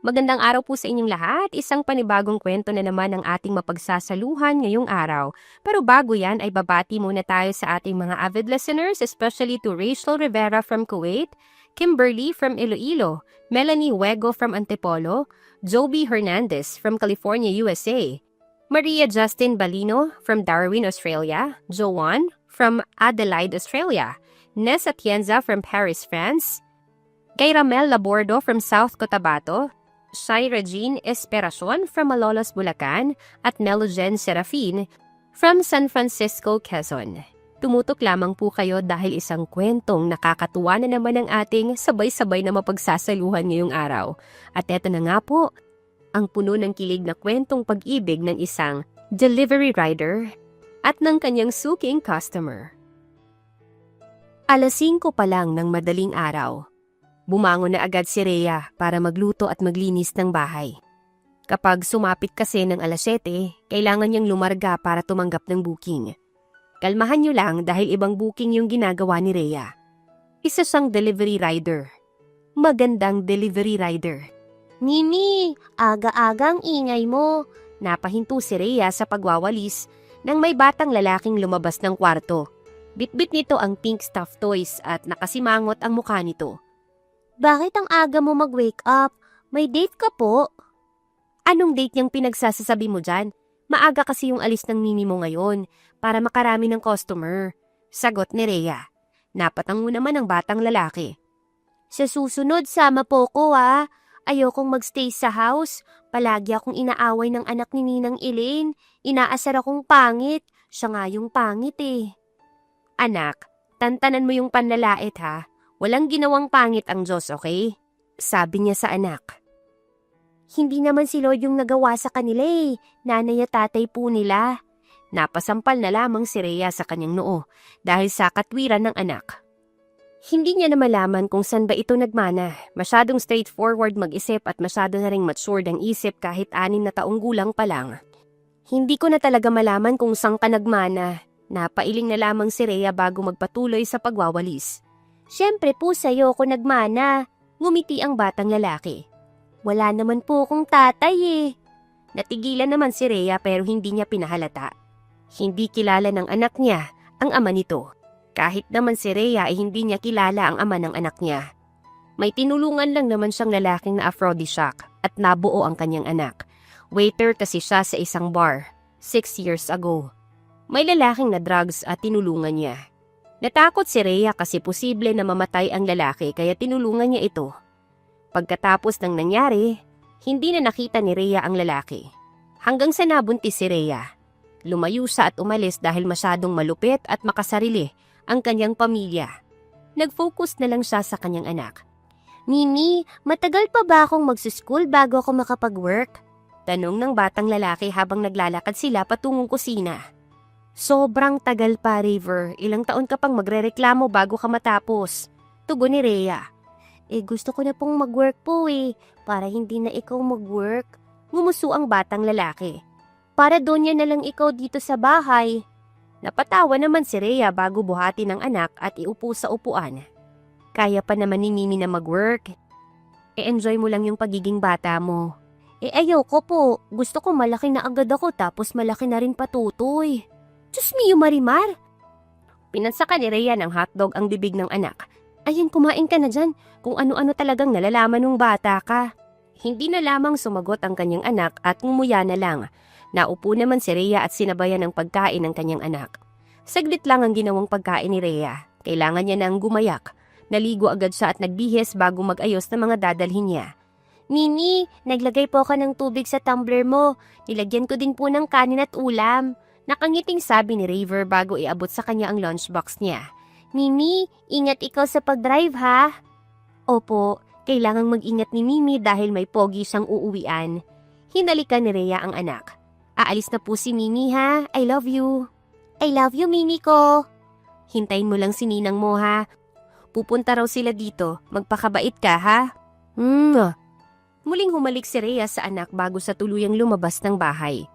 Magandang araw po sa inyong lahat. Isang panibagong kwento na naman ang ating mapagsasaluhan ngayong araw. Pero bago yan ay babati muna tayo sa ating mga avid listeners, especially to Rachel Rivera from Kuwait, Kimberly from Iloilo, Melanie Huego from Antipolo, Joby Hernandez from California, USA, Maria Justin Balino from Darwin, Australia, Joanne from Adelaide, Australia, Ness Atienza from Paris, France, Kay Ramel Labordo from South Cotabato, Shai Regine Esperacion from Malolos, Bulacan, at Melogen Serafin from San Francisco, Quezon. Tumutok lamang po kayo dahil isang kwentong nakakatuwa na naman ang ating sabay-sabay na mapagsasaluhan ngayong araw. At eto na nga po, ang puno ng kilig na kwentong pag-ibig ng isang delivery rider at ng kanyang suking customer. Alas 5 pa lang ng madaling araw. Bumangon na agad si Rhea para magluto at maglinis ng bahay. Kapag sumapit kasi ng alas 7, kailangan niyang lumarga para tumanggap ng booking. Kalmahan niyo lang dahil ibang booking yung ginagawa ni Rhea. Isa siyang delivery rider. Magandang delivery rider. Nini, aga-agang ingay mo. Napahinto si Rhea sa pagwawalis nang may batang lalaking lumabas ng kwarto. Bitbit nito ang pink stuffed toys at nakasimangot ang mukha nito. Bakit ang aga mo mag-wake up? May date ka po? Anong date niyang pinagsasasabi mo dyan? Maaga kasi yung alis ng nini mo ngayon para makarami ng customer. Sagot ni Rhea. Napatango naman ang batang lalaki. Sa susunod, sama po ko ha. Ayokong magstay sa house. Palagi akong inaaway ng anak ni Ninang Elaine. Inaasar akong pangit. Siya nga yung pangit eh. Anak, tantanan mo yung panlalait ha. Walang ginawang pangit ang Diyos, okay? Sabi niya sa anak. Hindi naman si Lord yung nagawa sa kanila eh. Nanay at tatay po nila. Napasampal na lamang si Rhea sa kanyang noo dahil sa katwiran ng anak. Hindi niya na malaman kung saan ba ito nagmana. Masyadong straightforward mag-isip at masyado na ring matured ang isip kahit 6 na taong gulang pa lang. Hindi ko na talaga malaman kung saan ka nagmana. Napailing na lamang si Rhea bago magpatuloy sa pagwawalis. Siyempre po sa'yo ko nagmana. Ngumiti ang batang lalaki. Wala naman po akong tatay eh. Natigilan naman si Rhea pero hindi niya pinahalata. Hindi kilala ng anak niya ang ama nito. Kahit naman si Rhea ay hindi niya kilala ang ama ng anak niya. May tinulungan lang naman siyang lalaking na aphrodisiac at nabuo ang kanyang anak. Waiter kasi siya sa isang bar 6 years ago. May lalaking na drugs at tinulungan niya. Natakot si Rhea kasi posible na mamatay ang lalaki kaya tinulungan niya ito. Pagkatapos ng nangyari, hindi na nakita ni Rhea ang lalaki. Hanggang sa nabuntis si Rhea. Lumayo siya at umalis dahil masyadong malupit at makasarili ang kanyang pamilya. Nag-focus na lang siya sa kanyang anak. Nini, matagal pa ba akong magsuschool bago ako makapag-work? Tanong ng batang lalaki habang naglalakad sila patungong kusina. Sobrang tagal pa, River. Ilang taon ka pang magrereklamo bago ka matapos. Tugon ni Rhea. Gusto ko na pong mag-work po eh, para hindi na ikaw mag-work. Ngumuso ang batang lalaki. Para doon na lang ikaw dito sa bahay. Napatawa naman si Rhea bago buhati ng anak at iupo sa upuan. Kaya pa naman ni Nini na mag-work. Enjoy mo lang yung pagiging bata mo. Ayoko po. Gusto ko malaki na agad ako tapos malaki na rin patutoy. Diyos mio Marimar! Pinansakan ni Rhea ng hotdog ang bibig ng anak. Ayun, kumain ka na dyan. Kung ano-ano talagang nalalaman ng bata ka. Hindi na lamang sumagot ang kanyang anak at ngumuya na lang. Naupo naman si Rhea at sinabayan ng pagkain ng kanyang anak. Saglit lang ang ginawang pagkain ni Rhea. Kailangan niya nang gumayak. Naligo agad siya at nagbihis bago mag-ayos ng mga dadalhin niya. Nini, naglagay po ka ng tubig sa tumbler mo. Nilagyan ko din po ng kanin at ulam. Nakangiting sabi ni River bago iabot sa kanya ang lunchbox niya. Mimi, ingat ikaw sa pag-drive ha? Opo, kailangang mag-ingat ni Mimi dahil may pogi siyang uuwian. Hinalikan ni Rhea ang anak. Aalis na po si Mimi ha, I love you. I love you Mimi ko. Hintayin mo lang si ninang mo ha. Pupunta raw sila dito, magpakabait ka ha. Muling humalik si Rhea sa anak bago sa tuluyang lumabas ng bahay.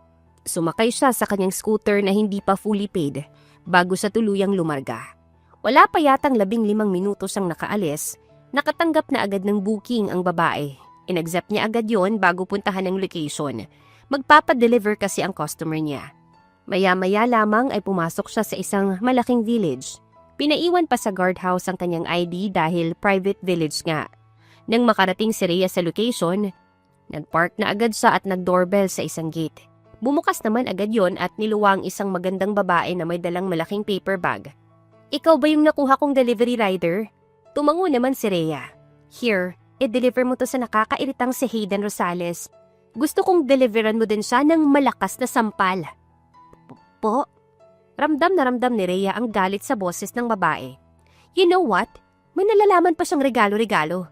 Sumakay siya sa kanyang scooter na hindi pa fully paid bago sa tuluyang lumarga. Wala pa yatang 15 minuto siyang nakaalis, nakatanggap na agad ng booking ang babae. Inaccept niya agad yon bago puntahan ng location. Magpapadeliver kasi ang customer niya. Maya-maya lamang ay pumasok siya sa isang malaking village. Pinaiwan pa sa guardhouse ang kanyang ID dahil private village nga. Nang makarating si Rhea sa location, nagpark na agad siya at nagdoorbell sa isang gate. Bumukas naman agad yon at niluwang isang magandang babae na may dalang malaking paper bag. Ikaw ba yung nakuha kong delivery rider? Tumango naman si Rhea. Here, i-deliver mo to sa nakakairitang si Hayden Rosales. Gusto kong deliveran mo din siya ng malakas na sampal. Po? Ramdam na ramdam ni Rhea ang galit sa boses ng babae. You know what? May nalalaman pa siyang regalo-regalo.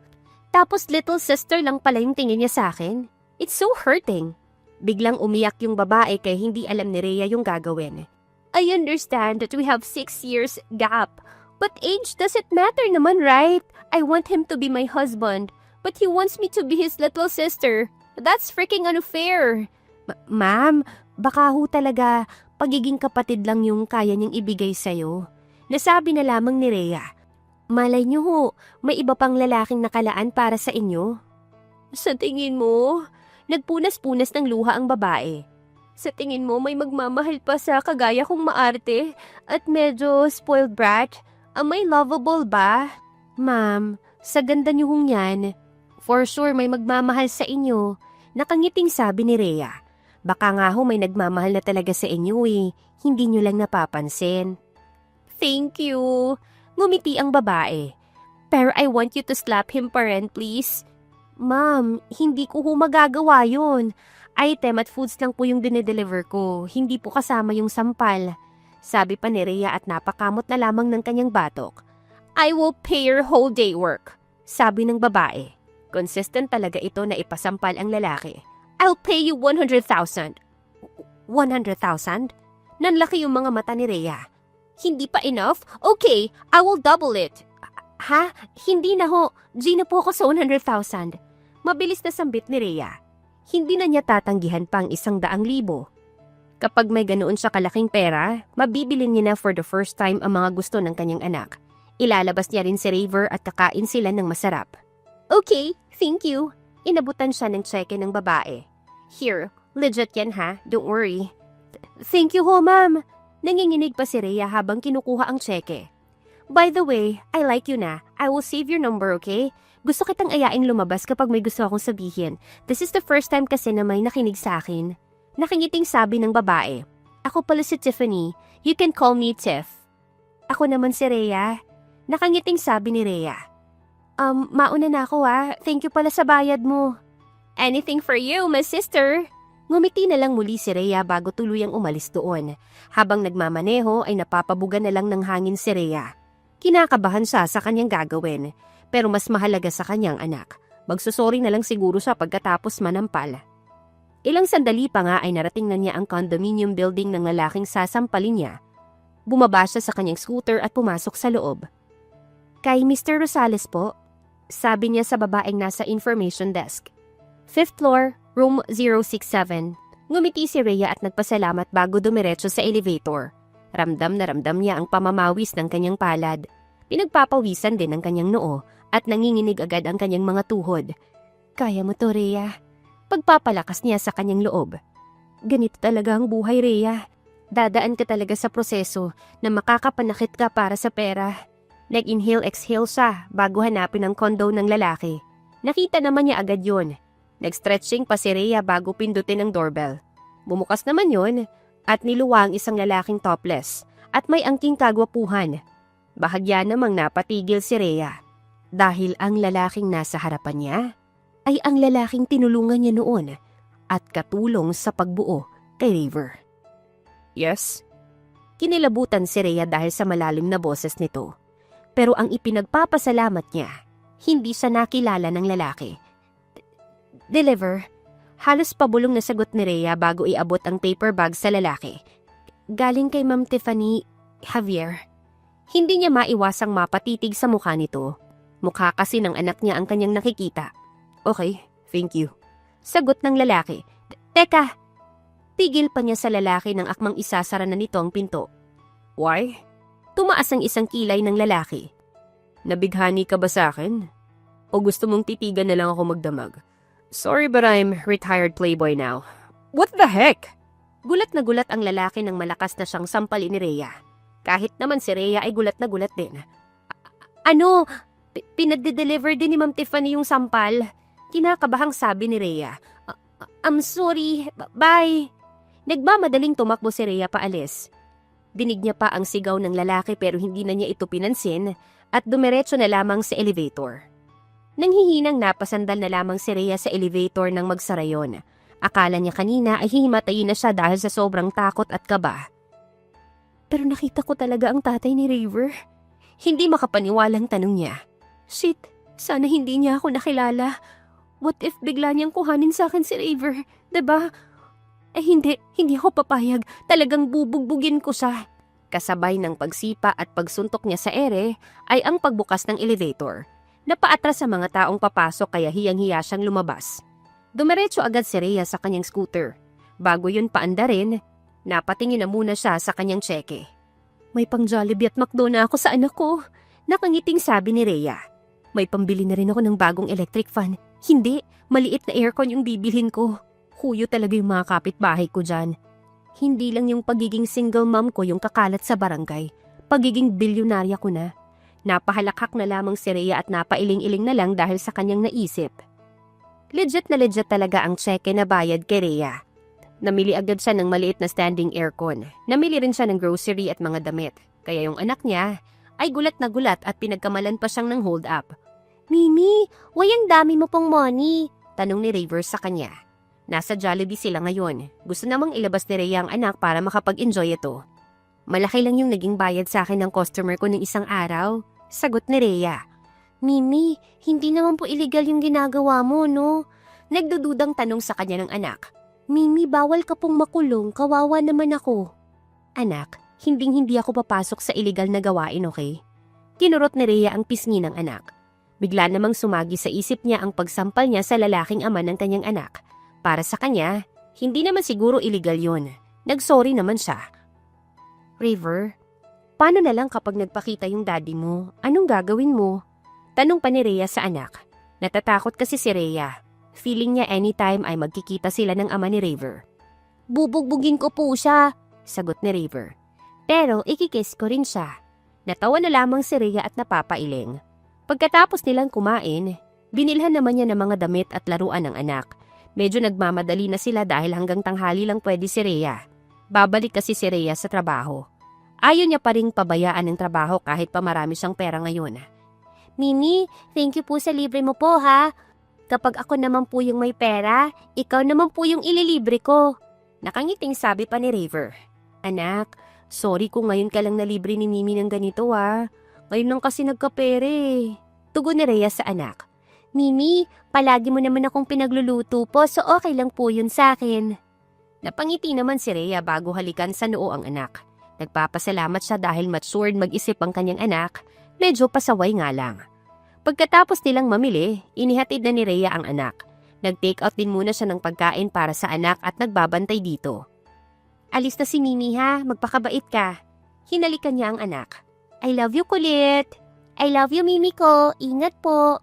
Tapos little sister lang pala yung tingin niya sa akin. It's so hurting. Biglang umiyak yung babae kaya hindi alam ni Rhea yung gagawin. I understand that we have 6 years gap. But age doesn't matter naman, right? I want him to be my husband. But he wants me to be his little sister. That's freaking unfair. Ma'am, baka ho talaga pagiging kapatid lang yung kaya niyang ibigay sa'yo. Nasabi na lamang ni Rhea. Malay niyo ho, may iba pang lalaking nakalaan para sa inyo. Sa tingin mo, nagpunas-punas ng luha ang babae. Sa tingin mo may magmamahal pa sa kagaya kong maarte at medyo spoiled brat? Am I lovable ba? Ma'am, sa ganda niyo hong yan, for sure may magmamahal sa inyo. Nakangiting sabi ni Rhea. Baka nga ho may nagmamahal na talaga sa inyo eh, hindi niyo lang napapansin. Thank you. Ngumiti ang babae. Pero I want you to slap him pa rin, please. Ma'am, hindi ko ho magagawa yun. Item at foods lang po yung dinedeliver ko, hindi po kasama yung sampal. Sabi pa ni Rhea at napakamot na lamang ng kanyang batok. I will pay your whole day work, sabi ng babae. Consistent talaga ito na ipasampal ang lalaki. I'll pay you 100,000. 100,000? Nanlaki yung mga mata ni Rhea. Hindi pa enough? Okay, I will double it. Ha? Hindi na ho. G na po ako sa 100,000. Mabilis na sambit ni Rhea. Hindi na niya tatanggihan pang 100,000. Kapag may ganoon siya kalaking pera, mabibili niya na for the first time ang mga gusto ng kanyang anak. Ilalabas niya rin si Raver at kakain sila ng masarap. Okay, thank you. Inabutan siya ng cheque ng babae. Here, legit yan ha, don't worry. Thank you ho, ma'am. Nanginginig pa si Rhea habang kinukuha ang cheque. By the way, I like you na. I will save your number, okay? Gusto kitang ayaing lumabas kapag may gusto akong sabihin. This is the first time kasi na may nakinig sa akin. Nakingiting sabi ng babae. Ako pala si Tiffany. You can call me Tiff. Ako naman si Rhea. Nakangiting sabi ni Rhea. Mauna na ako ah. Thank you pala sa bayad mo. Anything for you, my sister. Ngumiti na lang muli si Rhea bago tuluyang umalis doon. Habang nagmamaneho ay napapabugan na lang ng hangin si Rhea. Kinakabahan siya sa kanyang gagawin, pero mas mahalaga sa kanyang anak. Magsusori na lang siguro siya pagkatapos manampal. Ilang sandali pa nga ay narating na niya ang condominium building ng lalaking sasampalin niya. Bumaba siya sa kanyang scooter at pumasok sa loob. Kay Mr. Rosales po, sabi niya sa babaeng nasa information desk. 5th floor, room 067. Ngumiti si Rhea at nagpasalamat bago dumiretso sa elevator. Ramdam na ramdam niya ang pamamawis ng kanyang palad. Pinagpapawisan din ang kanyang noo at nanginginig agad ang kanyang mga tuhod. Kaya mo to, Rhea. Pagpapalakas niya sa kanyang loob. Ganito talaga ang buhay, Rhea. Dadaan ka talaga sa proseso na makakapanakit ka para sa pera. Nag-inhale-exhale siya bago hanapin ang kondo ng lalaki. Nakita naman niya agad yun. Nag-stretching pa si Rhea bago pindutin ang doorbell. Bumukas naman yun at niluwang isang lalaking topless at may angking kagwapuhan. Bahagya namang napatigil si Rhea dahil ang lalaking nasa harapan niya ay ang lalaking tinulungan niya noon at katulong sa pagbuo kay Raver. Yes? Kinilabutan si Rhea dahil sa malalim na boses nito. Pero ang ipinagpapasalamat niya, hindi siya nakilala ng lalaki. Deliver. Halos pabulong na sagot ni Rhea bago iabot ang paper bag sa lalaki. Galing kay Ma'am Tiffany Javier. Hindi niya maiwasang mapatitig sa mukha nito. Mukha kasi ng anak niya ang kanyang nakikita. Okay, thank you. Sagot ng lalaki. Teka! Tigil pa niya sa lalaki nang akmang isasara na nito ang pinto. Why? Tumaas ang isang kilay ng lalaki. Nabighani ka ba sa akin? O gusto mong titigan na lang ako magdamag? Sorry but I'm retired playboy now. What the heck? Gulat na gulat ang lalaki nang malakas na siyang sampalin ni Rhea. Kahit naman si Rhea ay gulat na gulat din. Ano? Pinade-deliver din ni Ma'am Tiffany yung sampal. Kinakabahang sabi ni Rhea. I'm sorry. Bye. Nagmamadaling tumakbo si Rhea paalis. Dinig niya pa ang sigaw ng lalaki pero hindi na niya ito pinansin at dumiretso na lamang sa elevator. Nanghihinang napasandal na lamang si Rhea sa elevator nang magsara yon. Akala niya kanina ay hihimatayin na siya dahil sa sobrang takot at kaba. Pero nakita ko talaga ang tatay ni River. Hindi makapaniwalang tanong niya. Shit, sana hindi niya ako nakilala. What if bigla niyang kuhanin sa akin si River, 'di ba? Hindi ako papayag. Talagang bubugbugin ko siya. Kasabay ng pagsipa at pagsuntok niya sa ere ay ang pagbukas ng elevator. Napaatras sa mga taong papasok kaya hiyang-hiya siyang lumabas. Dumiretso agad si Rhea sa kanyang scooter. Bago yun paandarin, napatingin na muna siya sa kanyang tseke. May pang Jollibee at McDo na ako sa anak ko. Nakangiting sabi ni Rhea. May pambili na rin ako ng bagong electric fan. Hindi, maliit na aircon yung bibilhin ko. Huyo talaga yung mga kapitbahay ko dyan. Hindi lang yung pagiging single mom ko yung kakalat sa barangay. Pagiging bilyonarya ko na. Napahalakhak na lamang si Rhea at napailing-iling na lang dahil sa kanyang naisip. Legit na legit talaga ang tseke na bayad kay Rhea. Namili agad siya ng maliit na standing aircon. Namili rin siya ng grocery at mga damit. Kaya yung anak niya ay gulat na gulat at pinagkamalan pa siyang ng hold up. Mimi, why ang dami mo pong money? Tanong ni River sa kanya. Nasa Jollibee sila ngayon. Gusto namang ilabas ni Rhea ang anak para makapag-enjoy ito. Malaki lang yung naging bayad sa akin ng customer ko ng isang araw. Sagot ni Rhea. Mimi, hindi naman po illegal yung ginagawa mo, no? Nagdududang tanong sa kanya ng anak. Mimi, bawal ka pong makulong. Kawawa naman ako. Anak, hindi ako papasok sa illegal na gawain, okay? Kinurot ni Rhea ang pisngi ng anak. Bigla namang sumagi sa isip niya ang pagsampal niya sa lalaking ama ng kanyang anak. Para sa kanya, hindi naman siguro illegal yun. Nagsorry naman siya. River, paano na lang kapag nagpakita yung daddy mo? Anong gagawin mo? Tanong pa ni Rhea sa anak. Natatakot kasi si Rhea. Feeling niya anytime ay magkikita sila ng ama ni River. Bubugbugin ko po siya, sagot ni River. Pero ikikiss ko rin siya. Natawa na lamang si Rhea at napapailing. Pagkatapos nilang kumain, binilhan naman niya ng mga damit at laruan ng anak. Medyo nagmamadali na sila dahil hanggang tanghali lang pwede si Rhea. Babalik kasi si Rhea sa trabaho. Ayaw niya pa ring pabayaan ng trabaho kahit pa marami siyang pera ngayon. Mimi, thank you po sa libre mo po ha. Kapag ako naman po yung may pera, ikaw naman po yung ililibre ko. Nakangiting sabi pa ni River. Anak, sorry kung ngayon ka lang nalibre ni Mimi ng ganito Ngayon lang kasi nagkapere. Tugon ni Rhea sa anak. Mimi, palagi mo naman akong pinagluluto po so okay lang po yun sa akin. Napangiti naman si Rhea bago halikan sa noo ang anak. Nagpapasalamat siya dahil matured mag-isip ang kanyang anak. Medyo pasaway nga lang. Pagkatapos nilang mamili, inihatid na ni Rhea ang anak. Nag-take out din muna siya ng pagkain para sa anak at nagbabantay dito. Alis na si Mimi ha, magpakabait ka. Hinalikan niya ang anak. I love you kulit. I love you Mimi ko, ingat po.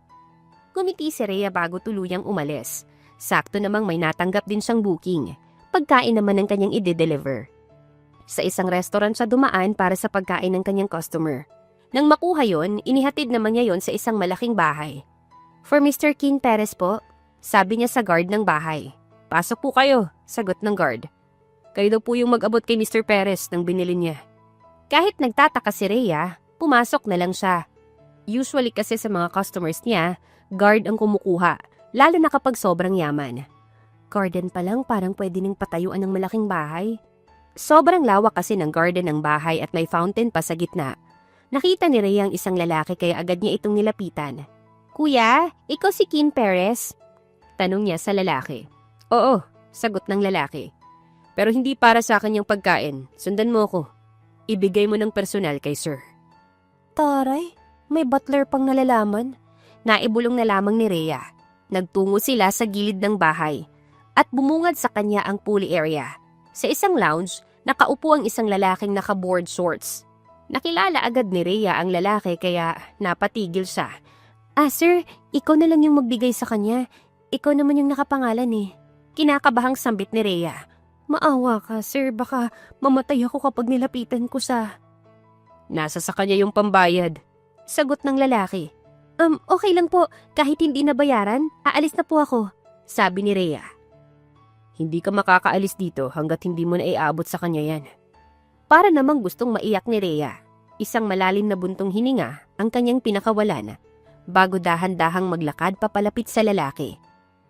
Gumiti si Rhea bago tuluyang umalis. Sakto namang may natanggap din siyang booking. Pagkain naman ng kanyang i-deliver. Sa isang restaurant siya dumaan para sa pagkain ng kanyang customer. Nang makuha yon, inihatid naman niya yon sa isang malaking bahay. For Mr. King Perez po, sabi niya sa guard ng bahay. Pasok po kayo, sagot ng guard. Kayo daw po yung mag-abot kay Mr. Perez nang binili niya. Kahit nagtataka si Rhea, pumasok na lang siya. Usually kasi sa mga customers niya, guard ang kumukuha, lalo na kapag sobrang yaman. Garden pa lang parang pwede ning patayuan ng malaking bahay. Sobrang lawak kasi ng garden ng bahay at may fountain pa sa gitna. Nakita ni Rhea ang isang lalaki kaya agad niya itong nilapitan. Kuya, ikaw si King Perez? Tanong niya sa lalaki. Oo, sagot ng lalaki. Pero hindi para sa akin yung pagkain. Sundan mo ko. Ibigay mo ng personal kay sir. Taray, may butler pang nalalaman. Naibulong na lamang ni Rhea. Nagtungo sila sa gilid ng bahay at bumungad sa kanya ang pool area. Sa isang lounge, nakaupo ang isang lalaking naka-board shorts. Nakilala agad ni Rhea ang lalaki kaya napatigil siya. Sir, ikaw na lang yung magbigay sa kanya. ikaw naman yung nakapangalan eh. Kinakabahang sambit ni Rhea. Maawa ka, sir. Baka mamatay ako kapag nilapitan ko sa... Nasa sa kanya yung pambayad. Sagot ng lalaki. Okay lang po. Kahit hindi nabayaran, aalis na po ako. Sabi ni Rhea. Hindi ka makakaalis dito hanggat hindi mo na iabot sa kanya yan. Para namang gustong maiyak ni Rhea. Isang malalim na buntong hininga ang kanyang pinakawalan bago dahan-dahang maglakad papalapit sa lalaki.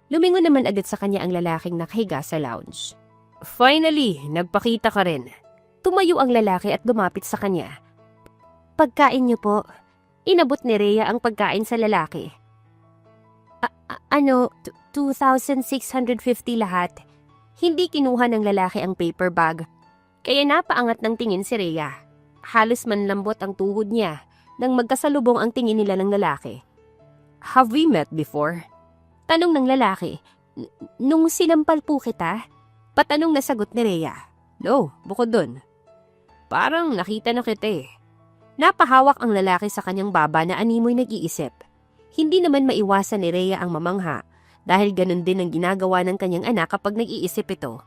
Lumingon naman agad sa kanya ang lalaking nakahiga sa lounge. Finally, nagpakita ka rin. Tumayo ang lalaki at lumapit sa kanya. Pagkain niyo po. Inabot ni Rhea ang pagkain sa lalaki. 2,650 lahat. Hindi kinuha ng lalaki ang paper bag. Kaya napaangat ng tingin si Rhea. Halos manlambot ang tuhod niya nang magkasalubong ang tingin nila ng lalaki. Have we met before? Tanong ng lalaki. Nung sinampal po kita? Patanong na sagot ni Rhea. No, bukod dun. Parang nakita na kita eh. Napahawak ang lalaki sa kanyang baba na animoy nag-iisip. Hindi naman maiwasan ni Rhea ang mamangha dahil ganun din ang ginagawa ng kanyang anak kapag nag-iisip ito.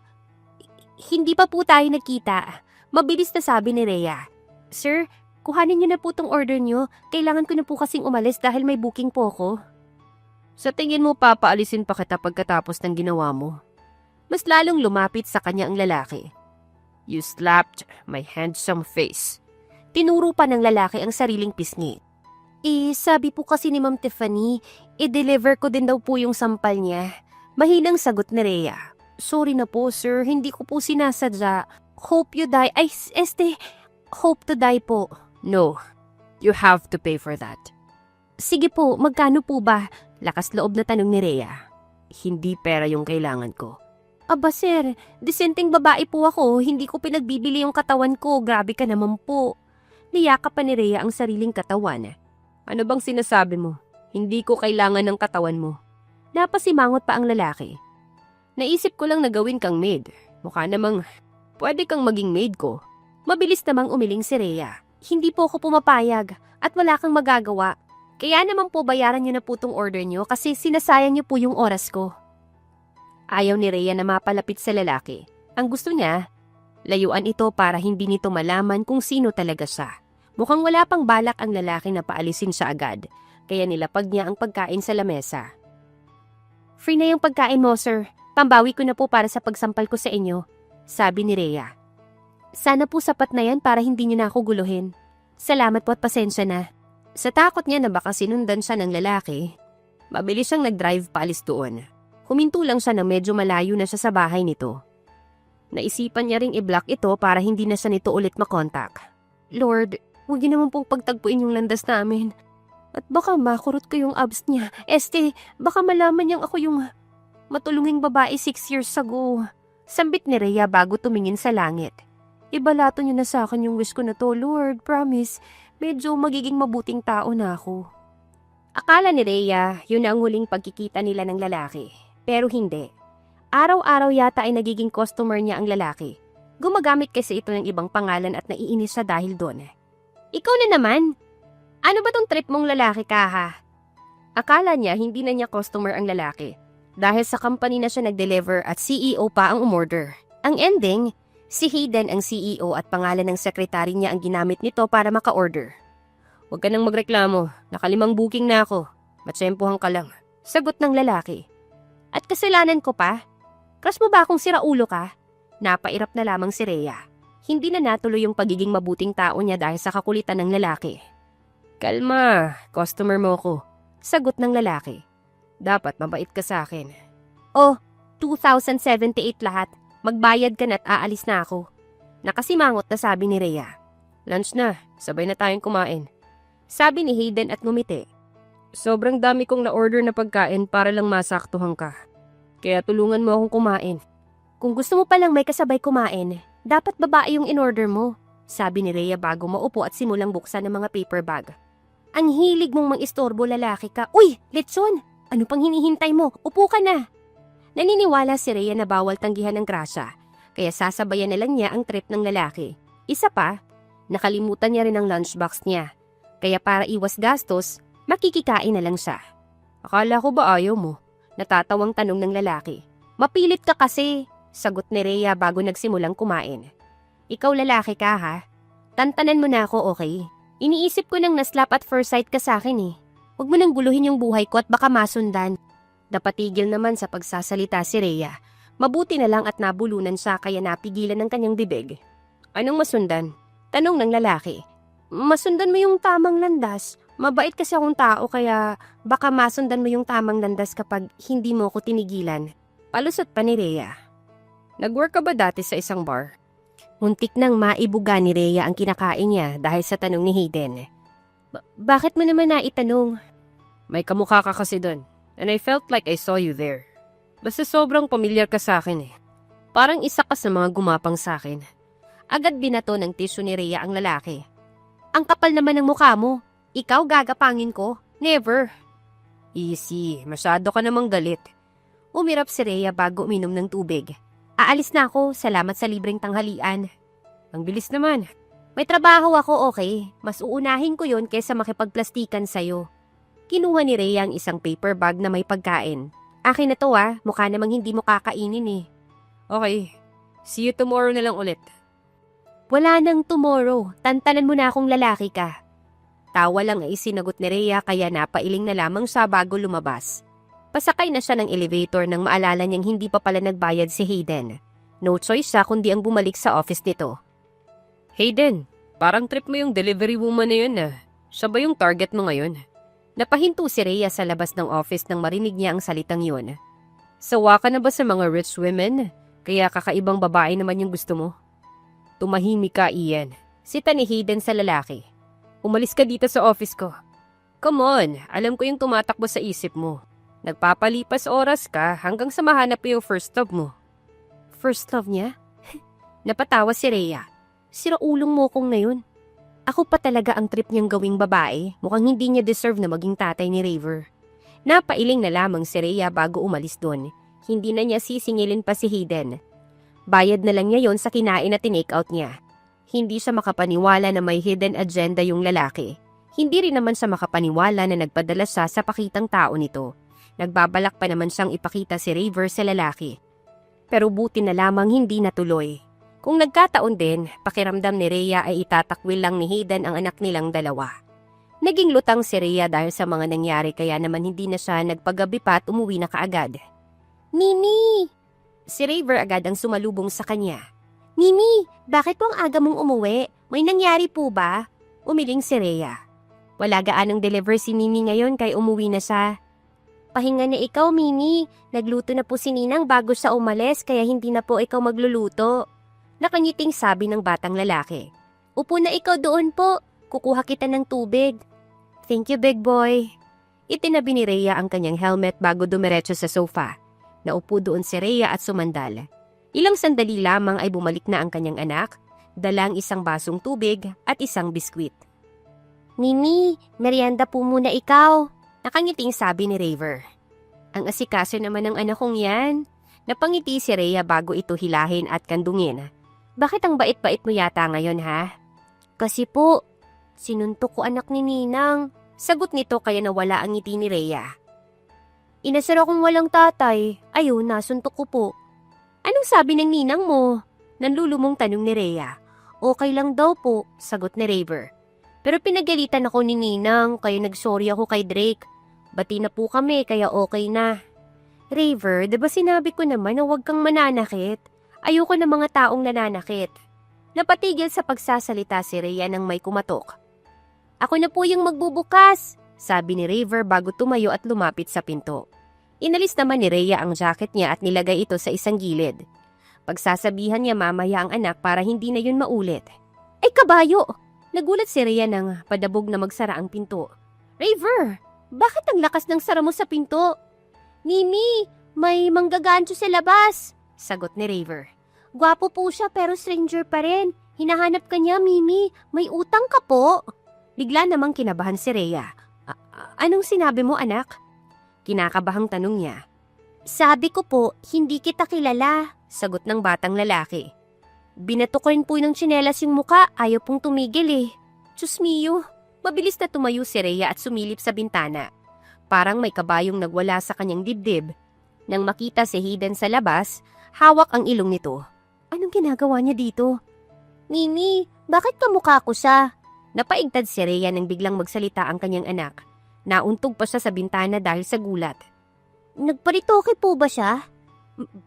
Hindi pa po tayo nagkita. Mabilis na sabi ni Rhea. Sir, kuhanin niyo na po tong order niyo. Kailangan ko na po kasing umalis dahil may booking po ako. Sa tingin mo papaalisin pa kita pagkatapos ng ginawa mo? Mas lalong lumapit sa kanya ang lalaki. You slapped my handsome face. Tinuro pa ng lalaki ang sariling pisngi. Sabi po kasi ni Ma'am Tiffany, i-deliver ko din daw po yung sampal niya. Mahinang sagot ni Rhea. Sorry na po sir, hindi ko po sinasadya. Hope you die. Hope to die po. No, you have to pay for that. Sige po, magkano po ba? Lakas loob na tanong ni Rhea. Hindi pera yung kailangan ko. Aba sir, disenteng babae po ako. Hindi ko pinagbibili yung katawan ko. Grabe ka naman po. Niyakap pa ni Rhea ang sariling katawan. Ano bang sinasabi mo? Hindi ko kailangan ng katawan mo. Napasimangot pa ang lalaki. Naisip ko lang na gawin kang maid. Mukha namang pwede kang maging maid ko. Mabilis namang umiling si Rhea. Hindi po ako pumapayag at wala kang magagawa. Kaya naman po bayaran niyo na po tong order niyo kasi sinasayang niyo po yung oras ko. Ayaw ni Rhea na mapalapit sa lalaki. Ang gusto niya, layuan ito para hindi nito malaman kung sino talaga siya. Mukhang wala pang balak ang lalaki na paalisin siya agad, kaya nilapag niya ang pagkain sa lamesa. Free na yung pagkain mo, sir. Pambawi ko na po para sa pagsampal ko sa inyo, sabi ni Rhea. Sana po sapat na yan para hindi niyo na ako guluhin. Salamat po at pasensya na. Sa takot niya na baka sinundan siya ng lalaki, mabilis siyang nag-drive paalis doon. Huminto lang siya na medyo malayo na siya sa bahay nito. Naisipan niya ring i-block ito para hindi na siya nito ulit makontak. Lord, huwag niyo naman pong pagtagpuin yung landas namin. At baka makurot ko yung abs niya. Baka malaman niyang ako yung matulunging babae 6 years ago. Sambit ni Rhea bago tumingin sa langit. Ibalato niyo na sa akin yung wish ko na to, Lord. Promise, medyo magiging mabuting tao na ako. Akala ni Rhea, yun ang huling pagkikita nila ng lalaki. Pero hindi. Araw-araw yata ay nagiging customer niya ang lalaki. Gumagamit kasi ito ng ibang pangalan at naiinis siya dahil doon. Ikaw na naman! Ano ba tong trip mong lalaki ka ha? Akala niya hindi na niya customer ang lalaki. Dahil sa company na siya nag-deliver at CEO pa ang umorder. Ang ending, si Hayden ang CEO at pangalan ng sekretary niya ang ginamit nito para maka-order. Huwag ka nang magreklamo, nakalimang booking na ako. Matsempohan ka lang. Sagot ng lalaki. At kasalanan ko pa? Crush mo ba akong siraulo ka? Napairap na lamang si Rhea. Hindi na natuloy yung pagiging mabuting tao niya dahil sa kakulitan ng lalaki. Kalma, customer mo ko. Sagot ng lalaki. Dapat mabait ka sa akin. Oh, 2,078 lahat. Magbayad ka na at aalis na ako. Nakasimangot na sabi ni Rhea. Lunch na, sabay na tayong kumain. Sabi ni Hayden at ngumiti. Sobrang dami kong na-order na pagkain para lang masaktuhan ka. Kaya tulungan mo akong kumain. Kung gusto mo palang may kasabay kumain, dapat babae yung in-order mo, sabi ni Rhea bago maupo at simulang buksan ng mga paper bag. Ang hilig mong mang-istorbo, lalaki ka. Uy, lechon! Ano pang hinihintay mo? Upo ka na! Naniniwala si Rhea na bawal tanggihan ng grasya, kaya sasabayan na lang niya ang trip ng lalaki. Isa pa, nakalimutan niya rin ang lunchbox niya. Kaya para iwas gastos, makikikain na lang siya. Akala ko ba ayaw mo? Natatawang tanong ng lalaki. Mapilit ka kasi. Sagot ni Rhea bago nagsimulang kumain. Ikaw lalaki ka ha? Tantanan mo na ako, okay? Iniisip ko nang naslap at first sight ka sa akin eh. Huwag mo nang guluhin yung buhay ko at baka masundan. Napatigil naman sa pagsasalita si Rhea. Mabuti na lang at nabulunan siya kaya napigilan ng kanyang bibig. Anong masundan? Tanong ng lalaki. Masundan mo yung tamang landas. Mabait kasi akong tao kaya baka masundan mo yung tamang landas kapag hindi mo ko tinigilan. Palusot pa ni Rhea. Nag-work ka ba dati sa isang bar? Muntik nang maibuga ni Rhea ang kinakain niya dahil sa tanong ni Hayden. Bakit mo naman naitanong? May kamukha ka kasi doon. And I felt like I saw you there. Basta sobrang pamilyar ka sa akin eh. Parang isa ka sa mga gumapang sa akin. Agad binato ng tissue ni Rhea ang lalaki. Ang kapal naman ng mukha mo. Ikaw gagapangin ko? Never. Easy, masyado ka namang galit. Umirap si Rhea bago uminom ng tubig. Aalis na ako, salamat sa libreng tanghalian. Ang bilis naman. May trabaho ako, okay. Mas uunahin ko yon kaysa makipagplastikan sa'yo. Kinuha ni Rhea ang isang paper bag na may pagkain. Akin na to mukha namang hindi mo kakainin eh. Okay, see you tomorrow na lang ulit. Wala nang tomorrow, tantanan mo na akong lalaki ka. Tawa lang ay sinagot ni Rhea kaya napailing na lamang siya bago lumabas. Pasakay na siya ng elevator nang maalala niyang hindi pa pala nagbayad si Hayden. No choice siya kundi ang bumalik sa office nito. Hayden, parang trip mo yung delivery woman na yun ah. Siya ba yung target mo ngayon? Napahinto si Rhea sa labas ng office nang marinig niya ang salitang yun. Sawa ka na ba sa mga rich women? Kaya kakaibang babae naman yung gusto mo? Tumahimik ka, Ian. Sita ni Hayden sa lalaki. Umalis ka dito sa office ko. Come on, alam ko yung tumatakbo sa isip mo. Nagpapalipas oras ka hanggang sa mahanap yung first love mo. First love niya? Napatawa si Rhea. Siraulong mo kong na yun. Ako pa talaga ang trip niyang gawing babae. Mukhang hindi niya deserve na maging tatay ni Raver. Napailing na lamang si Rhea bago umalis doon. Hindi na niya sisingilin pa si Hayden. Bayad na lang niya yon sa kinain na tinake out niya. Hindi siya makapaniwala na may hidden agenda yung lalaki. Hindi rin naman siya makapaniwala na nagpadala siya sa pakitang tao nito. Nagbabalak pa naman siyang ipakita si Raver sa lalaki. Pero buti na lamang hindi natuloy. Kung nagkataon din, pakiramdam ni Rhea ay itatakwil lang ni Hayden ang anak nilang dalawa. Naging lutang si Rhea dahil sa mga nangyari kaya naman hindi na siya nagpagabi pa at umuwi na kaagad. Mimi! Si Raver agad ang sumalubong sa kanya. Mimi, bakit po ang aga mong umuwi? May nangyari po ba? Umiling si Rhea. Wala gaanong deliver si Mimi ngayon kaya umuwi na siya. Pahinga na ikaw, Mimi. Nagluto na po si Ninang bago siya umalis kaya hindi na po ikaw magluluto. Nakangiting sabi ng batang lalaki. Upo na ikaw doon po. Kukuha kita ng tubig. Thank you, big boy. Itinabi ni Rhea ang kanyang helmet bago dumiretso sa sofa. Naupo doon si Rhea at sumandal. Ilang sandali lamang ay bumalik na ang kanyang anak, dalang isang basong tubig at isang biskwit. Mimi, merienda po muna ikaw. Nakangiting sabi ni Raver. Ang asikaso naman ng anak kong yan. Napangiti si Rhea bago ito hilahin at kandungin. Bakit ang bait-bait mo yata ngayon ha? Kasi po, sinuntok ko anak ni Ninang. Sagot nito kaya nawala ang ngiti ni Rhea. Inasar akong walang tatay. Ayun, nasuntok ko po. Anong sabi ng ninang mo? Nanlulumong tanong ni Rhea. Okay lang daw po, sagot ni Raver. Pero pinagalitan ako ni Ninang kaya nagsorry ako kay Drake. Bati na po kami kaya okay na. Raver, diba sinabi ko naman na huwag kang mananakit? Ayoko ng mga taong nananakit. Napatigil sa pagsasalita si Rhea nang may kumatok. Ako na po yung magbubukas, sabi ni Raver bago tumayo at lumapit sa pinto. Inalis naman ni Rhea ang jacket niya at nilagay ito sa isang gilid. Pagsasabihan niya mamaya ang anak para hindi na yun maulit. Ay kabayo! Nagulat si Rhea nang padabog na magsara ang pinto. Raver, bakit ang lakas ng sara mo sa pinto? Mimi, may manggagancho sa labas, sagot ni Raver. Gwapo po siya pero stranger pa rin. Hinahanap ka niya, Mimi. May utang ka po. Bigla namang kinabahan si Rhea. Anong sinabi mo, anak? Kinakabahang tanong niya. Sabi ko po, hindi kita kilala, sagot ng batang lalaki. Binato ko rin po ng tsinelas yung muka, ayaw pong tumigil eh. Diyos mio, mabilis na tumayo si Rhea at sumilip sa bintana. Parang may kabayong nagwala sa kanyang dibdib Nang makita si Hayden sa labas, hawak ang ilong nito. Anong ginagawa niya dito? Mimi, bakit kamukha ko siya? Napaigtad si Rhea nang biglang magsalita ang kanyang anak. Nauntog pa siya sa bintana dahil sa gulat. Nagparitoke po ba siya?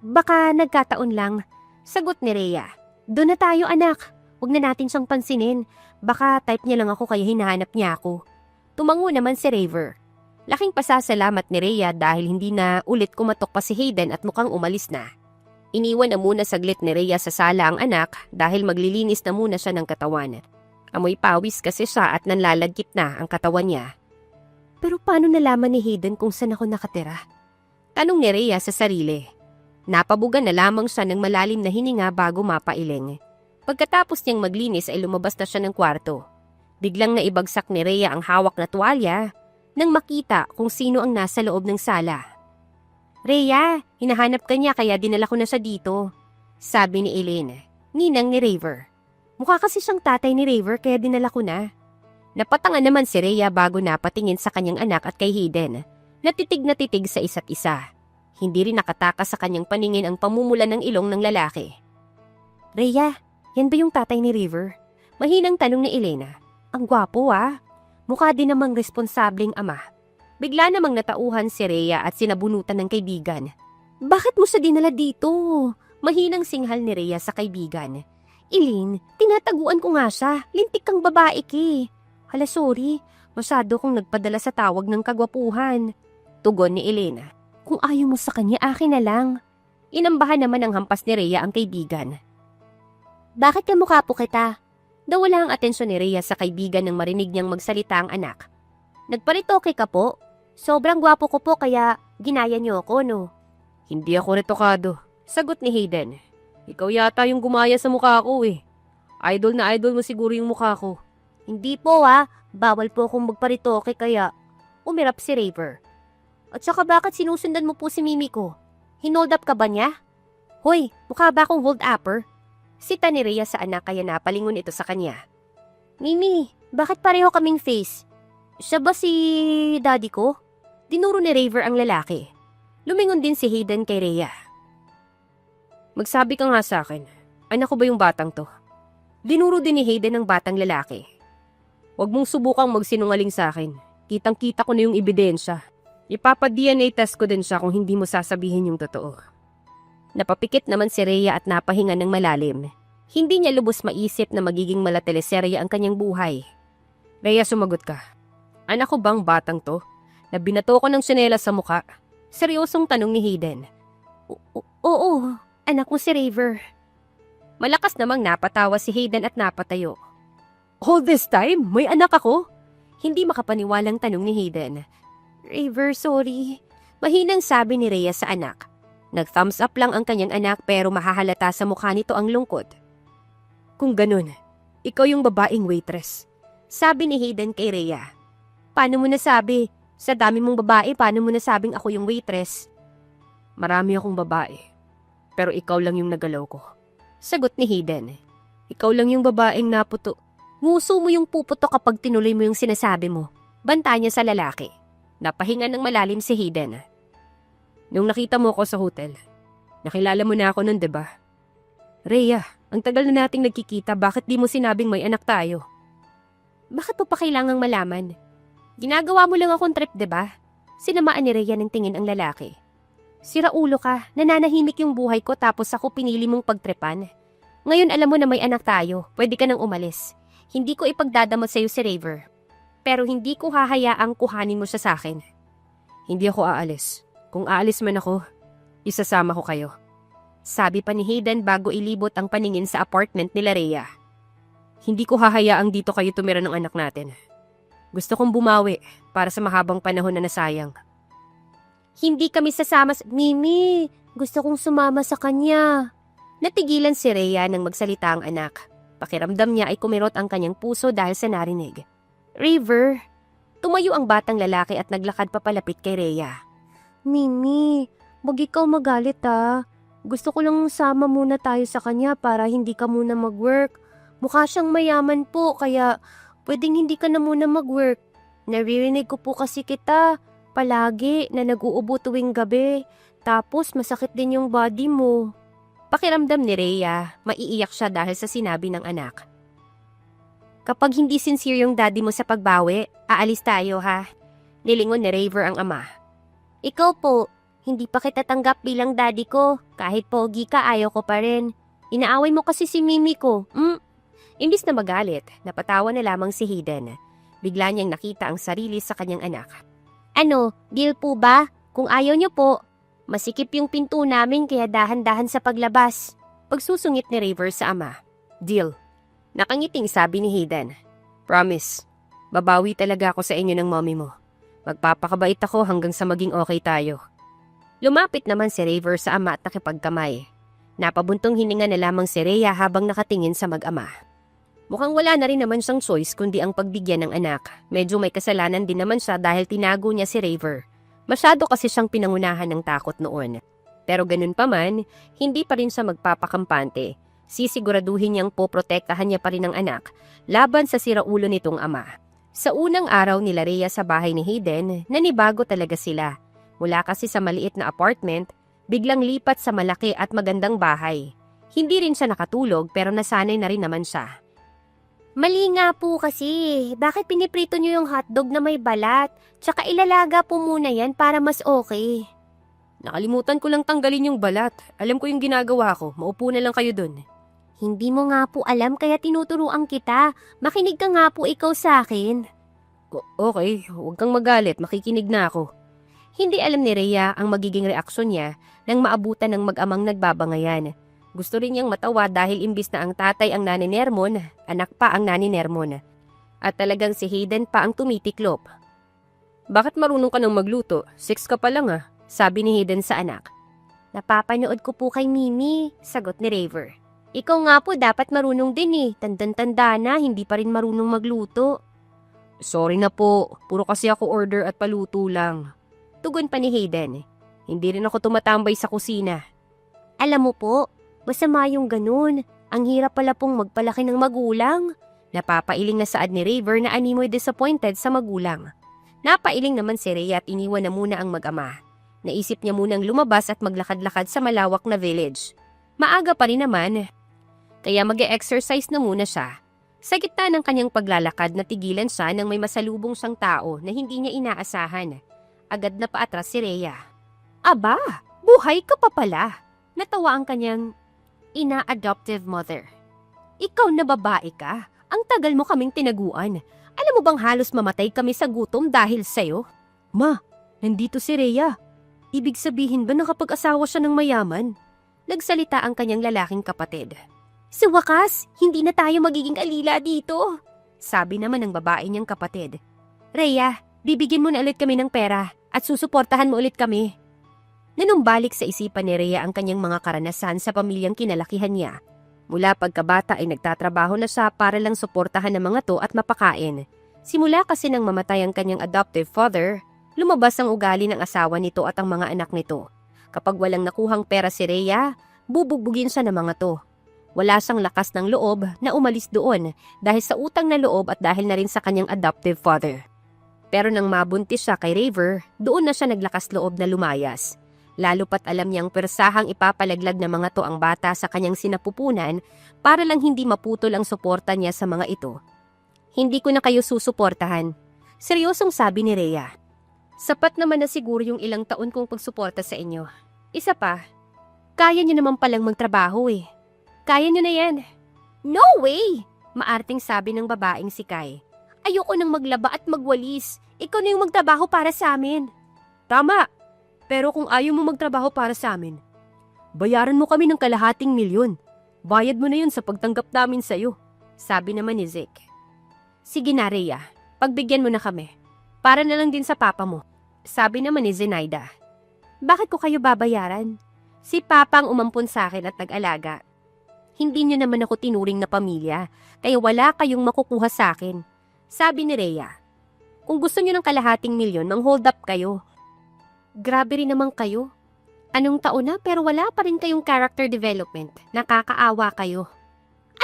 Baka nagkataon lang. Sagot ni Rhea. Doon na tayo anak. Huwag na natin siyang pansinin. Baka type niya lang ako kaya hinahanap niya ako. Tumango naman si Raver. Laking pasasalamat ni Rhea dahil hindi na ulit kumatok pa si Hayden at mukhang umalis na. Iniwan na muna saglit ni Rhea sa sala ang anak dahil maglilinis na muna siya ng katawan. Amoy pawis kasi siya at nanlalagkit na ang katawan niya. Pero paano nalaman ni Hayden kung saan ako nakatira? Tanong ni Rhea sa sarili. Napabugan na lamang siya ng malalim na hininga bago mapailing. Pagkatapos niyang maglinis ay lumabas na siya ng kwarto. Biglang naibagsak ni Rhea ang hawak na tuwalya nang makita kung sino ang nasa loob ng sala. Rhea, hinahanap ka niya kaya dinala ko na siya dito. Sabi ni Elaine, ninang ni Raver. Mukha kasi siyang tatay ni Raver kaya dinala ko na. Napatanga naman si Rhea bago napatingin sa kanyang anak at kay Hayden. Natitig na titig sa isa't isa. Hindi rin nakatakas sa kanyang paningin ang pamumula ng ilong ng lalaki. Rhea, yan ba yung tatay ni Raver? Mahinang tanong ni Elena. Ang gwapo Mukha din namang responsableng ama. Bigla namang natauhan si Rhea at sinabunutan ng kaibigan. Bakit mo siya dinala dito? Mahinang singhal ni Rhea sa kaibigan. Elaine, tinataguan ko nga siya. Lintik kang babae ki. Hala sorry, masyado kong nagpadala sa tawag ng kagwapuhan. Tugon ni Elena. Kung ayaw mo sa kanya, akin na lang. Inambahan naman ng hampas ni Rhea ang kaibigan. Bakit kamukha po kita? Nawala ang atensyon ni Rhea sa kaibigan nang marinig niyang magsalita ang anak. Nagparitoke ka po? Sobrang gwapo ko po kaya ginaya niyo ako, no? Hindi ako retokado. Sagot ni Hayden. Ikaw yata yung gumaya sa mukha ko Idol na idol mo siguro yung mukha ko. Hindi po bawal po akong magparitoke kaya umirap si Raver. At saka bakit sinusundan mo po si Mimi ko? Hinold up ka ba niya? Hoy, mukha ba akong hold upper? Sita ni Rhea sa anak kaya napalingon ito sa kanya. Mimi, bakit pareho kaming face? Siya ba si daddy ko? Dinuro ni Raver ang lalaki. Lumingon din si Hayden kay Rhea. Magsabi ka nga sa akin, anak ko ba yung batang to? Dinuro din ni Hayden ang batang lalaki. Huwag mong subukang magsinungaling sa akin. Kitang-kita ko na yung ebidensya. Ipapa-DNA test ko din siya kung hindi mo sasabihin yung totoo. Napapikit naman si Rhea at napahinga ng malalim. Hindi niya lubos maisip na magiging malateleserye ang kanyang buhay. Rhea, sumagot ka. Anak ko bang batang to? Na binato ko ng sinela sa muka? Seryosong tanong ni Hayden. Oo, anak mo si Raver. Malakas namang napatawa si Hayden at napatayo. All this time, may anak ako? Hindi makapaniwalang tanong ni Hayden. Raver, sorry. Mahinang sabi ni Rhea sa anak. Nag-thumbs up lang ang kanyang anak pero mahahalata sa mukha nito ang lungkot. Kung ganun, ikaw yung babaeng waitress. Sabi ni Hayden kay Rhea. Paano mo nasabi? Sa dami mong babae, paano mo nasabing ako yung waitress? Marami akong babae. Pero ikaw lang yung nagalaw ko. Sagot ni Hayden. Ikaw lang yung babaeng naputo. Nguso mo yung puputo kapag tinuloy mo yung sinasabi mo. Banta niya sa lalaki. Napahinga ng malalim si Hayden. Nung nakita mo ako sa hotel, nakilala mo na ako nun, diba? Rhea, ang tagal na nating nagkikita, bakit di mo sinabing may anak tayo? Bakit mo pa kailangang malaman? Ginagawa mo lang akong trip, diba? Sinamaan ni Rhea ng tingin ang lalaki. Sira ulo ka, nananahimik yung buhay ko tapos ako pinili mong pagtripan. Ngayon alam mo na may anak tayo, pwede ka nang umalis. Hindi ko ipagdadamot sa'yo si Raver. Pero hindi ko hahayaang kuhanin mo siya sa akin. Hindi ako aalis. Kung aalis man ako, isasama ko kayo. Sabi pa ni Hayden bago ilibot ang paningin sa apartment nila Rhea. Hindi ko hahayaang dito kayo tumira ng anak natin. Gusto kong bumawi para sa mahabang panahon na nasayang. Hindi kami sasama sa... Mimi, gusto kong sumama sa kanya. Natigilan si Rhea nang magsalita ang anak. Pakiramdam niya ay kumirot ang kanyang puso dahil sa narinig. Raver, tumayo ang batang lalaki at naglakad papalapit kay Rhea. Mimi, wag ikaw magalit Gusto ko lang sama muna tayo sa kanya para hindi ka muna mag-work. Mukha siyang mayaman po kaya pwedeng hindi ka na muna mag-work. Naririnig ko po kasi kita palagi na nag-uubo tuwing gabi. Tapos masakit din yung body mo. Pakiramdam ni Rhea, maiiyak siya dahil sa sinabi ng anak. Kapag hindi sincere yung daddy mo sa pagbawi, aalis tayo ha. Nilingon ni Raver ang ama. Ikaw po, hindi pa kita tanggap bilang daddy ko. Kahit pogi ka, ayaw ko pa rin. Inaaway mo kasi si Mimi ko. Imbis na magalit, napatawa na lamang si Hayden. Bigla niyang nakita ang sarili sa kanyang anak. Ano, deal po ba? Kung ayaw niyo po, masikip yung pinto namin kaya dahan-dahan sa paglabas. Pagsusungit ni Raver sa ama. Deal. Nakangiting sabi ni Hayden. Promise. Babawi talaga ako sa inyo ng mommy mo. Magpapakabait ako hanggang sa maging okay tayo. Lumapit naman si Raver sa ama at nakipagkamay. Napabuntong hininga na lamang si Rhea habang nakatingin sa mag-ama. Mukhang wala na rin naman siyang choice kundi ang pagbigyan ng anak. Medyo may kasalanan din naman siya dahil tinago niya si Raver. Masyado kasi siyang pinangunahan ng takot noon. Pero ganun pa man, hindi pa rin siya magpapakampante. Sisiguraduhin niyang poprotektahan niya pa rin ang anak laban sa siraulo nitong ama. Sa unang araw nila Rhea sa bahay ni Hayden, nanibago talaga sila. Mula kasi sa maliit na apartment, biglang lipat sa malaki at magandang bahay. Hindi rin siya nakatulog pero nasanay na rin naman siya. Mali nga po kasi. Bakit piniprito niyo yung hotdog na may balat? Tsaka ilalaga po muna yan para mas okay. Nakalimutan ko lang tanggalin yung balat. Alam ko yung ginagawa ko. Maupo na lang kayo dun. Hindi mo nga po alam kaya tinuturuan kita. Makinig ka nga po ikaw sa akin. Okay, huwag kang magalit. Makikinig na ako. Hindi alam ni Rhea ang magiging reaksyon niya nang maabutan ng mag-amang nagbabangayan. Gusto rin niyang matawa dahil imbis na ang tatay ang naninermon, anak pa ang naninermon. At talagang si Hayden pa ang tumitiklop. Bakit marunong ka nang magluto? 6 ka pa lang sabi ni Hayden sa anak. Napapanood ko po kay Mimi, sagot ni Raver. Ikaw nga po dapat marunong din Tandan-tanda na, hindi pa rin marunong magluto. Sorry na po, puro kasi ako order at paluto lang. Tugon pa ni Hayden. Hindi rin ako tumatambay sa kusina. Alam mo po, masama yung ganun. Ang hirap pala pong magpalaki ng magulang. Napapailing na saad ni Raver na animoy disappointed sa magulang. Napailing naman si Rhea at iniwan na muna ang mag-ama. Naisip niya munang lumabas at maglakad-lakad sa malawak na village. Maaga pa rin naman, kaya mag-e-exercise na muna siya. Sa gitna ng kanyang paglalakad natigilan siya nang may masalubong siyang tao na hindi niya inaasahan. Agad na paatras si Rhea. Aba, buhay ka pa pala. Natawa ang kanyang ina-adoptive mother. Ikaw na babae ka. Ang tagal mo kaming tinaguan. Alam mo bang halos mamatay kami sa gutom dahil sa'yo? Ma, nandito si Rhea. Ibig sabihin ba nakapag-asawa siya ng mayaman? Nagsalita ang kanyang lalaking kapatid. Sa wakas, hindi na tayo magiging alila dito. Sabi naman ng babae niyang kapatid. Rhea, bibigyan mo na ulit kami ng pera at susuportahan mo ulit kami. Nanumbalik sa isipan ni Rhea ang kanyang mga karanasan sa pamilyang kinalakihan niya. Mula pagkabata ay nagtatrabaho na siya para lang suportahan ng mga to at mapakain. Simula kasi nang mamatay ang kanyang adoptive father, lumabas ang ugali ng asawa nito at ang mga anak nito. Kapag walang nakuhang pera si Rhea, bubugbugin siya ng mga to. Wala siyang lakas ng loob na umalis doon dahil sa utang na loob at dahil na rin sa kanyang adoptive father. Pero nang mabuntis siya kay Raver, doon na siya naglakas loob na lumayas. Lalo pat alam niyang persahang ipapalaglag ng mga to ang bata sa kanyang sinapupunan para lang hindi maputol ang suporta niya sa mga ito. Hindi ko na kayo susuportahan. Seryosong sabi ni Rhea. Sapat naman na siguro yung ilang taon kong pagsuporta sa inyo. Isa pa, kaya niyo naman palang magtrabaho Kaya niyo na yan. No way! Maarting sabi ng babaeng si Kai. Ayoko nang maglaba at magwalis. Ikaw na yung magtrabaho para sa amin. Tama! Pero kung ayaw mo magtrabaho para sa amin, bayaran mo kami ng $250,000. Bayad mo na yun sa pagtanggap namin sa'yo. Sabi naman ni Zeke. Sige na, Rhea. Pagbigyan mo na kami. Para na lang din sa papa mo. Sabi naman ni Zenaida. Bakit ko kayo babayaran? Si papa ang umampon sa akin at nag-alaga. Hindi niyo naman ako tinuring na pamilya, kaya wala kayong makukuha sa akin. Sabi ni Rhea. Kung gusto niyo ng $250,000, mang-hold up kayo. Grabe rin naman kayo. Anong taon na pero wala pa rin kayong character development. Nakakaawa kayo.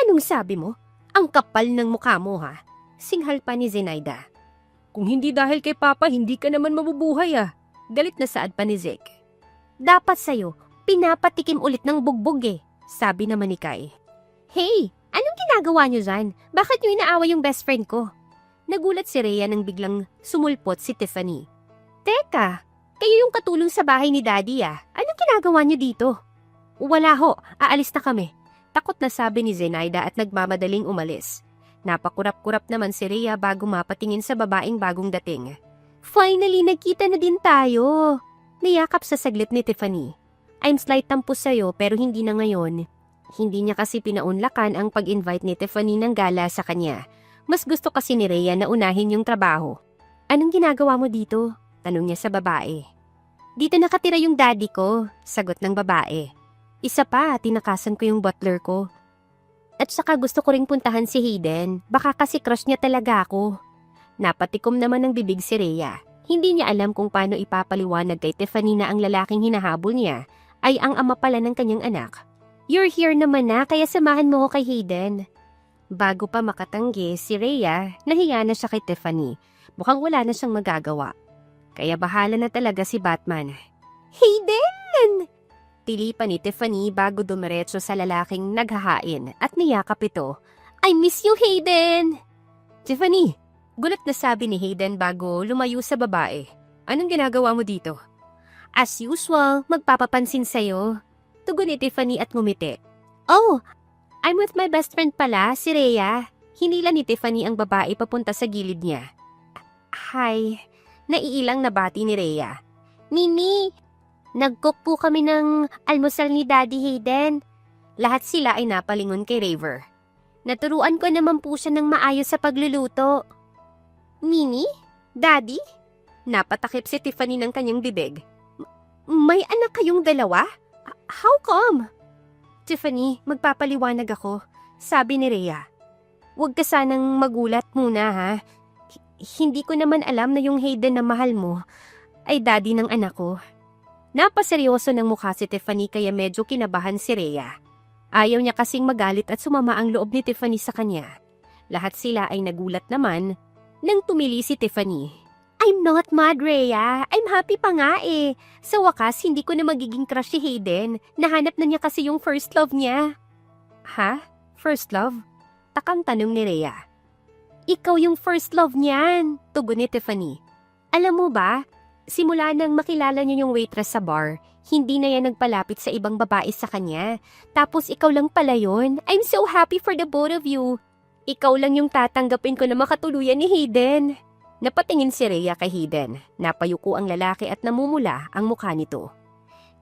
Anong sabi mo? Ang kapal ng mukha mo ha? Singhal pa ni Zenaida. Kung hindi dahil kay Papa, hindi ka naman mabubuhay Galit na saad pa ni Zeke. Dapat sa'yo, pinapatikim ulit ng bugbog eh, sabi naman ni Kai. Hey, anong ginagawa niyo dyan? Bakit niyo inaaway yung best friend ko? Nagulat si Rhea nang biglang sumulpot si Tiffany. Teka, kayo yung katulong sa bahay ni Daddy ah. Anong ginagawa niyo dito? Wala ho, aalis na kami. Takot na sabi ni Zenaida at nagmamadaling umalis. Napakurap-kurap naman si Rhea bago mapatingin sa babaeng bagong dating. Finally, nagkita na din tayo. Niyakap sa saglit ni Tiffany. I'm slight tampo sa'yo pero hindi na ngayon. Hindi niya kasi pinaunlakan ang pag-invite ni Tiffany ng gala sa kanya. Mas gusto kasi ni Rhea na unahin yung trabaho. Anong ginagawa mo dito? Tanong niya sa babae. Dito nakatira yung daddy ko, sagot ng babae. Isa pa, tinakasan ko yung butler ko. At saka gusto ko ring puntahan si Hayden. Baka kasi crush niya talaga ako. Napatikom naman ng bibig si Rhea. Hindi niya alam kung paano ipapaliwanag kay Tiffany na ang lalaking hinahabol niya ay ang ama pala ng kanyang anak. You're here naman na, kaya samahan mo ko kay Hayden. Bago pa makatanggi, si Rhea, nahiya na siya kay Tiffany. Mukhang wala na siyang magagawa. Kaya bahala na talaga si Batman. Hayden! Tili pa ni Tiffany bago dumiretso sa lalaking naghahain at niyakap ito. I miss you, Hayden! Tiffany! Gulat na sabi ni Hayden bago lumayo sa babae. Anong ginagawa mo dito? As usual, magpapapansin sa'yo. Tugon ni Tiffany at ngumiti. Oh, I'm with my best friend pala, si Rhea. Hinila ni Tiffany ang babae papunta sa gilid niya. Hi, naiilang nabati ni Rhea. Mimi, nag-cook po kami ng almusal ni Daddy Hayden. Lahat sila ay napalingon kay Raver. Naturuan ko naman po siya ng maayos sa pagluluto. Mimi? Daddy? Napatakip si Tiffany ng kanyang bibig. May anak kayong dalawa? How come? Tiffany, magpapaliwanag ako, sabi ni Rhea. Huwag ka sanang magulat muna ha. Hindi ko naman alam na yung Hayden na mahal mo ay daddy ng anak ko. Napaseryoso ng mukha si Tiffany kaya medyo kinabahan si Rhea. Ayaw niya kasing magalit at sumama ang loob ni Tiffany sa kanya. Lahat sila ay nagulat naman nang tumili si Tiffany. I'm not mad, Rhea. I'm happy pa nga eh. Sa wakas, hindi ko na magiging crush si Hayden. Nahanap na niya kasi yung first love niya. Ha? First love? Takang tanong ni Rhea. Ikaw yung first love niyan, tugon ni Tiffany. Alam mo ba, simula nang makilala niya yung waitress sa bar, hindi na yan nagpalapit sa ibang babae sa kanya. Tapos ikaw lang pala yun. I'm so happy for the both of you. Ikaw lang yung tatanggapin ko na makatuluyan ni Hayden. Napatingin si Rhea kay Hayden. Napayuko ang lalaki at namumula ang mukha nito.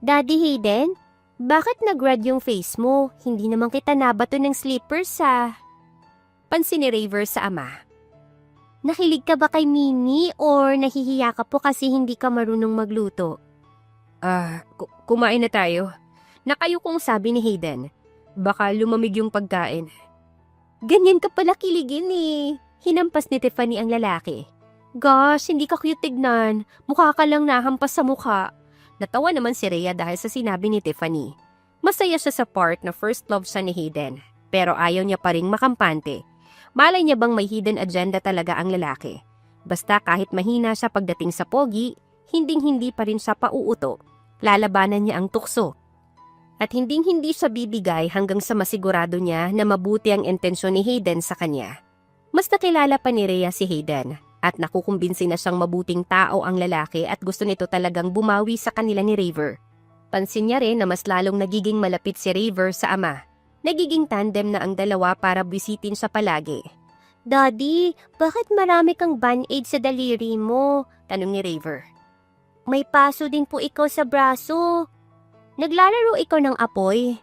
Daddy Hayden, bakit nag-red yung face mo? Hindi naman kita nabato ng slippers ah. Pansin ni Raver sa ama. Nakilig ka ba kay Mimi or nahihiya ka po kasi hindi ka marunong magluto? Kumain na tayo. Nakayukong sabi ni Hayden. Baka lumamig yung pagkain. Ganyan ka pala kiligin eh. Hinampas ni Tiffany ang lalaki. Gosh, hindi ka cute tignan. Mukha ka lang nahampas sa mukha. Natawa naman si Rhea dahil sa sinabi ni Tiffany. Masaya siya sa part na first love siya ni Hayden. Pero ayaw niya pa ring makampante. Malay niya bang may hidden agenda talaga ang lalaki. Basta kahit mahina siya pagdating sa pogi, hinding-hindi pa rin siya pauuto. Lalabanan niya ang tukso. At hinding-hindi siya bibigay hanggang sa masigurado niya na mabuti ang intensyon ni Hayden sa kanya. Mas nakilala pa ni Rhea si Hayden at nakukumbinsi na siyang mabuting tao ang lalaki at gusto nito talagang bumawi sa kanila ni Raver. Pansin niya rin na mas lalong nagiging malapit si Raver sa ama. Nagiging tandem na ang dalawa para bisitin siya palagi. Daddy, bakit marami kang band-aid sa daliri mo? Tanong ni Raver. May paso din po ikaw sa braso. Naglalaro ikaw ng apoy?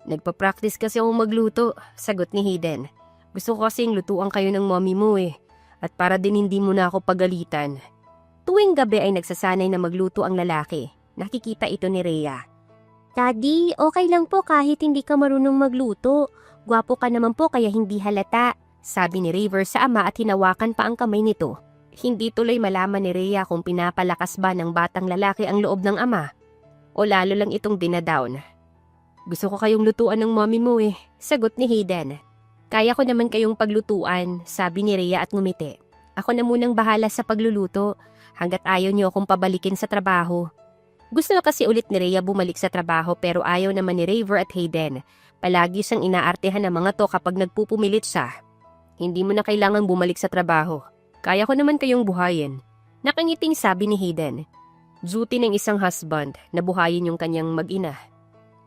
Nagpa-practice kasi ako magluto, sagot ni Hayden. Gusto ko kasing lutuan kayo ng mommy mo eh. At para din hindi mo na ako pagalitan. Tuwing gabi ay nagsasanay na magluto ang lalaki. Nakikita ito ni Rhea. Daddy, okay lang po kahit hindi ka marunong magluto. Gwapo ka naman po kaya hindi halata, sabi ni Raver sa ama at hinawakan pa ang kamay nito. Hindi tuloy malaman ni Rhea kung pinapalakas ba ng batang lalaki ang loob ng ama. O lalo lang itong dinadown. Gusto ko kayong lutuan ng mommy mo eh, sagot ni Hayden. Kaya ko naman kayong paglutuan, sabi ni Rhea at ngumiti. Ako na munang bahala sa pagluluto, hanggat ayaw niyo akong pabalikin sa trabaho. Gusto na kasi ulit ni Rhea bumalik sa trabaho pero ayaw naman ni Raver at Hayden. Palagi siyang inaartehan ng mga to kapag nagpupumilit siya. Hindi mo na kailangang bumalik sa trabaho. Kaya ko naman kayong buhayin. Nakangiting sabi ni Hayden. Duty ng isang husband na buhayin yung kanyang mag-ina.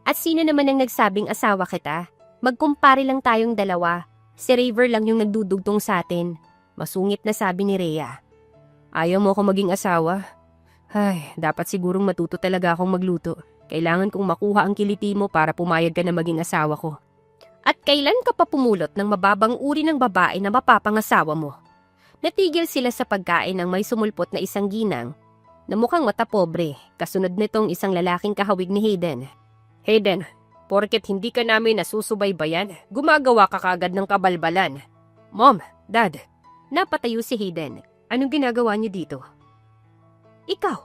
At sino naman ang nagsabing asawa kita? Magkumpare lang tayong dalawa. Si Raver lang yung nagdudugtong sa atin. Masungit na sabi ni Rhea. Ayaw mo ako maging asawa? Ay, dapat sigurong matuto talaga akong magluto. Kailangan kong makuha ang kiliti mo para pumayag ka na maging asawa ko. At kailan ka pa pumulot ng mababang uri ng babae na mapapangasawa mo? Natigil sila sa pagkain ng may sumulpot na isang ginang na mukhang mata pobre, kasunod nitong isang lalaking kahawig ni Hayden. Hayden, porket hindi ka namin nasusubaybayan, gumagawa ka kagad ng kabalbalan. Mom, Dad, napatayo si Hayden. Anong ginagawa niyo dito? Ikaw,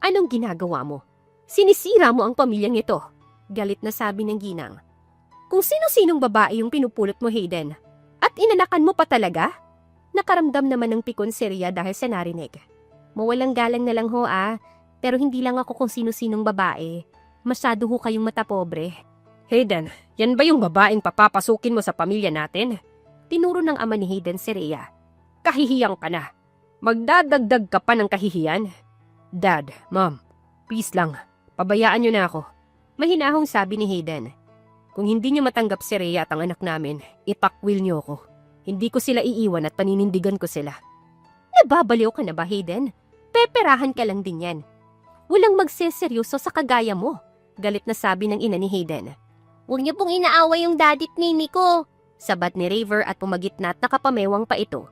anong ginagawa mo? Sinisira mo ang pamilyang ito. Galit na sabi ng ginang. Kung sino-sinong babae yung pinupulot mo, Hayden. At inanakan mo pa talaga? Nakaramdam naman ng pikon si Rhea dahil sa narinig. Mawalang galang na lang ho pero hindi lang ako kung sino-sinong babae. Masyado ho kayong mata pobre. Hayden, yan ba yung babaeng papapasukin mo sa pamilya natin? Tinuro ng ama ni Hayden si Rhea. Kahihiyang ka na. Magdadagdag ka pa ng kahihiyan. Dad, Mom, please lang, pabayaan niyo na ako. Mahinahong sabi ni Hayden. Kung hindi niyo matanggap si Rhea at ang anak namin, ipakwil niyo ako. Hindi ko sila iiwan at paninindigan ko sila. Nababaliw ka na ba, Hayden? Peperahan ka lang din yan. Walang magseseryoso sa kagaya mo. Galit na sabi ng ina ni Hayden. Huwag niyo pong inaaway yung daddy at mimi ko. Sabat ni Raver at pumagitna at nakapamewang pa ito.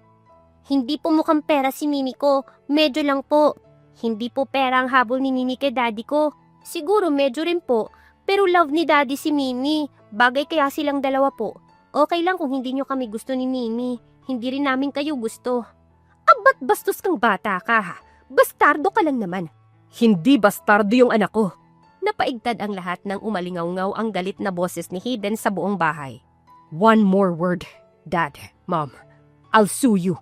Hindi po mukhang pera si mimi ko. Medyo lang po. Hindi po pera ang habol ni mimi kay daddy ko. Siguro medyo rin po. Pero love ni daddy si mimi. Bagay kaya silang dalawa po. Okay lang kung hindi niyo kami gusto ni mimi. Hindi rin namin kayo gusto. Ba't bastos kang bata ka ha? Bastardo ka lang naman. Hindi bastardo yung anak ko. Napaigtad ang lahat ng umalingaw-ngaw ang galit na boses ni Hayden sa buong bahay. One more word, Dad, Mom. I'll sue you.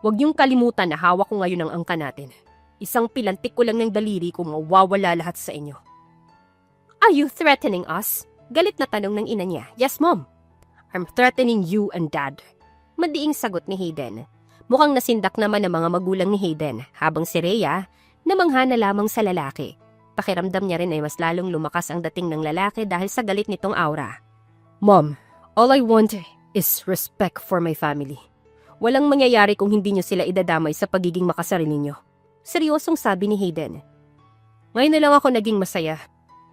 Huwag niyong kalimutan na hawak ko ngayon ang angka natin. Isang pilantik ko lang ng daliri kung mawawala lahat sa inyo. Are you threatening us? Galit na tanong ng ina niya. Yes, Mom. I'm threatening you and Dad. Madiing sagot ni Hayden. Mukhang nasindak naman ang mga magulang ni Hayden habang si Rhea namangha na lamang sa lalaki. Pakiramdam niya rin ay mas lalong lumakas ang dating ng lalaki dahil sa galit nitong aura. Mom, all I want is respect for my family. Walang mangyayari kung hindi niyo sila idadamay sa pagiging makasarili niyo. Seryosong sabi ni Hayden. Ngayon na lang ako naging masaya.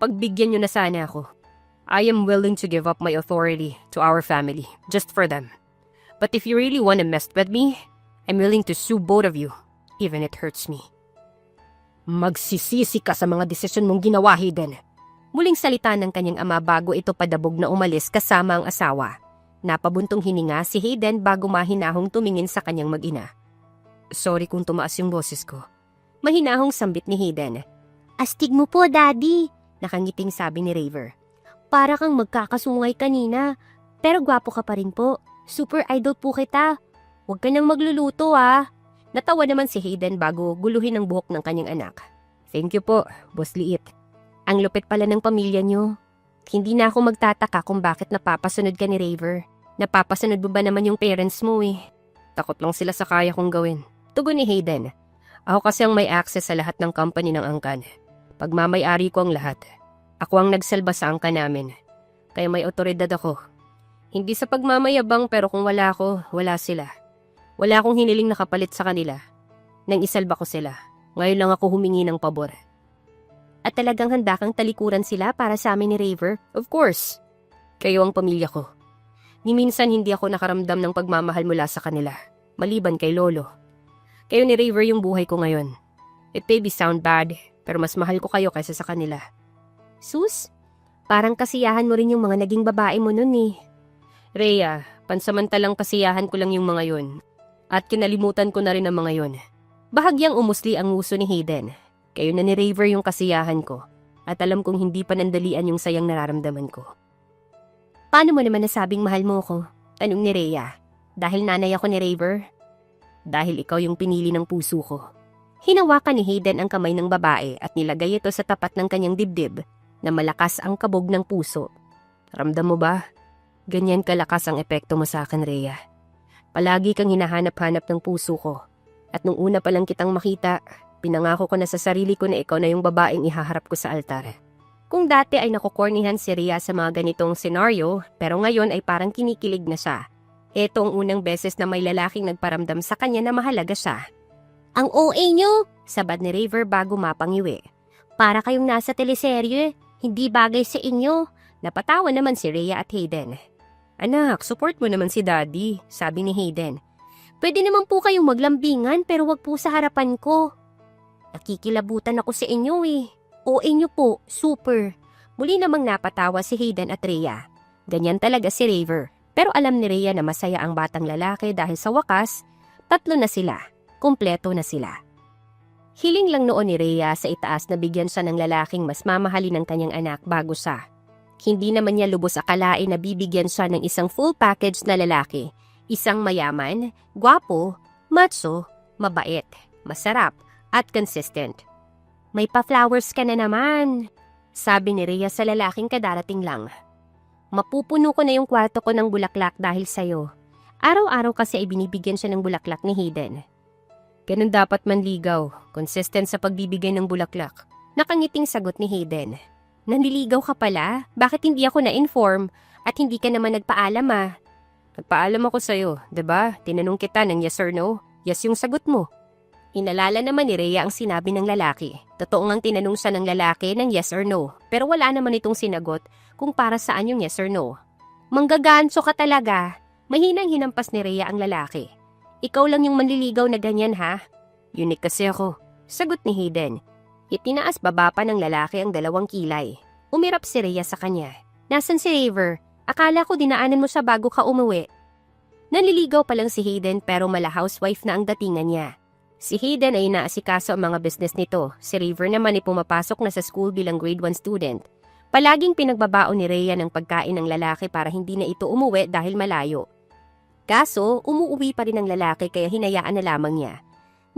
Pagbigyan niyo na sana ako. I am willing to give up my authority to our family, just for them. But if you really want to mess with me, I'm willing to sue both of you, even it hurts me. Magsisisi ka sa mga desisyon mong ginawa, Hayden. Muling salita ng kanyang ama bago ito padabog na umalis kasama ang asawa. Napabuntong hininga si Hayden bago mahinahong tumingin sa kanyang mag-ina. Sorry kung tumaas yung boses ko. Mahinahong sambit ni Hayden. Astig mo po, daddy. Nakangiting sabi ni Raver. Para kang magkakasungay kanina. Pero gwapo ka pa rin po. Super idol po kita. Huwag ka nang magluluto Natawa naman si Hayden bago guluhin ang buhok ng kanyang anak. Thank you po, Boss Liit. Ang lupit pala ng pamilya niyo. Hindi na ako magtataka kung bakit napapasunod ka ni Raver. Napapasunod mo ba naman yung parents mo Takot lang sila sa kaya kong gawin. Tugon ni Hayden. Ako kasi ang may access sa lahat ng company ng angkan. Pagmamay-ari ko ang lahat. Ako ang nagsalba sa angka namin. Kaya may otoridad ako. Hindi sa pagmamayabang pero kung wala ako, wala sila. Wala akong hiniling nakapalit sa kanila. Nang isalba ko sila. Ngayon lang ako humingi ng pabor. At talagang handa kang talikuran sila para sa amin ni Raver? Of course. Kayo ang pamilya ko. Ni minsan hindi ako nakaramdam ng pagmamahal mula sa kanila. Maliban kay Lolo. Kayo ni Raver yung buhay ko ngayon. It may be sound bad, pero mas mahal ko kayo kaysa sa kanila. Sus, parang kasiyahan mo rin yung mga naging babae mo nun Rhea, pansamantalang kasiyahan ko lang yung mga yun. At kinalimutan ko na rin ang mga yun. Bahagyang umusli ang nguso ni Hayden. Kayo na ni Raver yung kasiyahan ko. At alam kong hindi panandalian yung sayang nararamdaman ko. Paano mo naman nasabing mahal mo ko? Tanong ni Rhea. Dahil nanay ako ni Raver? Dahil ikaw yung pinili ng puso ko. Hinawakan ni Hayden ang kamay ng babae at nilagay ito sa tapat ng kanyang dibdib na malakas ang kabog ng puso. Ramdam mo ba? Ganyan kalakas ang epekto mo sa akin, Rhea. Palagi kang hinahanap-hanap ng puso ko. At nung una pa lang kitang makita, pinangako ko na sa sarili ko na ikaw na yung babaeng ihaharap ko sa altar. Kung dati ay nakukornihan si Rhea sa mga ganitong senaryo, pero ngayon ay parang kinikilig na siya. Ito ang unang beses na may lalaking nagparamdam sa kanya na mahalaga siya. Ang OA nyo! Sabad ni Raver bago mapangiwi. Para kayong nasa teleserye. Hindi bagay sa inyo. Napatawa naman si Rhea at Hayden. Anak, support mo naman si Daddy, sabi ni Hayden. Pwede naman po kayong maglambingan pero wag po sa harapan ko. Nakikilabutan ako sa inyo eh. OA nyo po, super. Muli namang napatawa si Hayden at Rhea. Ganyan talaga si Raver. Pero alam ni Rhea na masaya ang batang lalaki dahil sa wakas, 3 na sila. Kumpleto na sila. Hiling lang noon ni Rhea sa itaas na bigyan siya ng lalaking mas mamahalin ng kanyang anak bago siya. Hindi naman niya lubos akalain na bibigyan siya ng isang full package na lalaki. Isang mayaman, gwapo, macho, mabait, masarap, at consistent. May pa-flowers ka na naman. Sabi ni Rhea sa lalaking kadarating lang. Mapupuno ko na yung kwarto ko ng bulaklak dahil sa'yo. Araw-araw kasi ay binibigyan siya ng bulaklak ni Hayden. Ganun dapat manligaw, consistent sa pagbibigay ng bulaklak. Nakangiting sagot ni Hayden. Nanliligaw ka pala? Bakit hindi ako na-inform? At hindi ka naman nagpaalam ah? Nagpaalam ako sa'yo, 'di ba? Tinanong kita ng yes or no? Yes yung sagot mo. Inalala naman ni Rhea ang sinabi ng lalaki. Totoo ngang tinanong siya ng lalaki ng yes or no. Pero wala naman itong sinagot kung para saan yung yes or no. Manggaganso ka talaga. Mahinang hinampas ni Rhea ang lalaki. Ikaw lang yung manliligaw na ganyan ha? Unique kasi ako. Sagot ni Hayden. Itinaas baba pa ng lalaki ang 2 kilay. Umirap si Rhea sa kanya. Nasaan si Raver? Akala ko dinaanan mo siya bago ka umuwi. Naliligaw pa lang si Hayden pero mala housewife na ang datingan niya. Si Hayden ay inaasikaso ang mga business nito. Si Raver naman ay pumapasok na sa school bilang grade 1 student. Palaging pinagbabaon ni Rhea ng pagkain ng lalaki para hindi na ito umuwi dahil malayo. Kaso, umuuwi pa rin ang lalaki kaya hinayaan na lamang niya.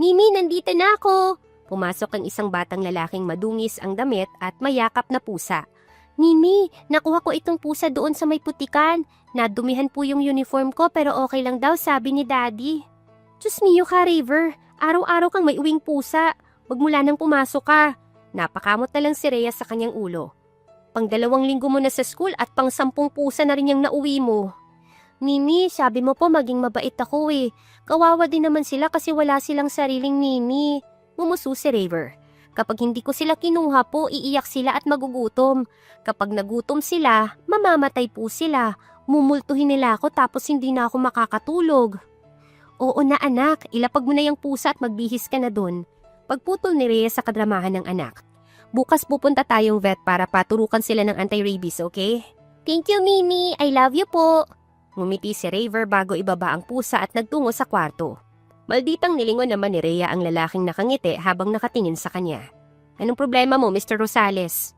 Mimi, nandito na ako! Pumasok ang isang batang lalaking madungis ang damit at mayakap na pusa. Mimi, nakuha ko itong pusa doon sa may putikan. Nadumihan po yung uniform ko pero okay lang daw sabi ni Daddy. Diyos mio ka, Raver. Araw-araw kang may uwing pusa. Wag mula nang pumasok ka. Napakamot na lang si Rhea sa kanyang ulo. Pang 2 linggo mo na sa school at pang 10 pusa na rin yung nauwi mo. Mimi, sabi mo po maging mabait ako eh. Kawawa din naman sila kasi wala silang sariling Mimi. Mumuso si Raver. Kapag hindi ko sila kinuha po, iiyak sila at magugutom. Kapag nagutom sila, mamamatay po sila. Mumultuhin nila ako tapos hindi na ako makakatulog. Oo na anak, ilapag mo na yung pusa at magbihis ka na dun. Pagputol ni Rhea sa kadramahan ng anak. Bukas pupunta tayong vet para paturukan sila ng anti-rabies, okay? Thank you, Mimi. I love you po. Ngumiti si Raver bago ibaba ang pusa at nagtungo sa kwarto. Malditang nilingon naman ni Rhea ang lalaking nakangiti habang nakatingin sa kanya. Anong problema mo, Mr. Rosales?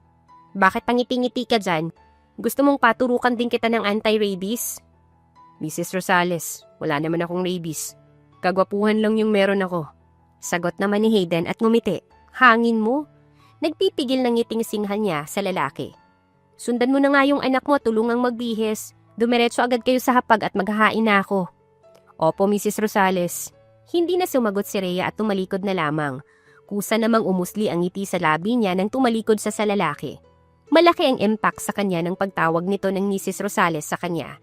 Bakit pangiti-ngiti ka dyan? Gusto mong paturukan din kita ng anti-rabies? Mrs. Rosales, wala naman akong rabies. Kagwapuhan lang yung meron ako. Sagot naman ni Hayden at ngumiti. Hangin mo? Nagpipigil ng ngiting singhan niya sa lalaki. Sundan mo na nga yung anak mo, tulungang magbihis. Dumiretso agad kayo sa hapag at maghahain na ako. Opo, Mrs. Rosales. Hindi na sumagot si Rhea at tumalikod na lamang. Kusa namang umusli ang ngiti sa labi niya nang tumalikod sa lalaki. Malaki ang impact sa kanya ng pagtawag nito ng Mrs. Rosales sa kanya.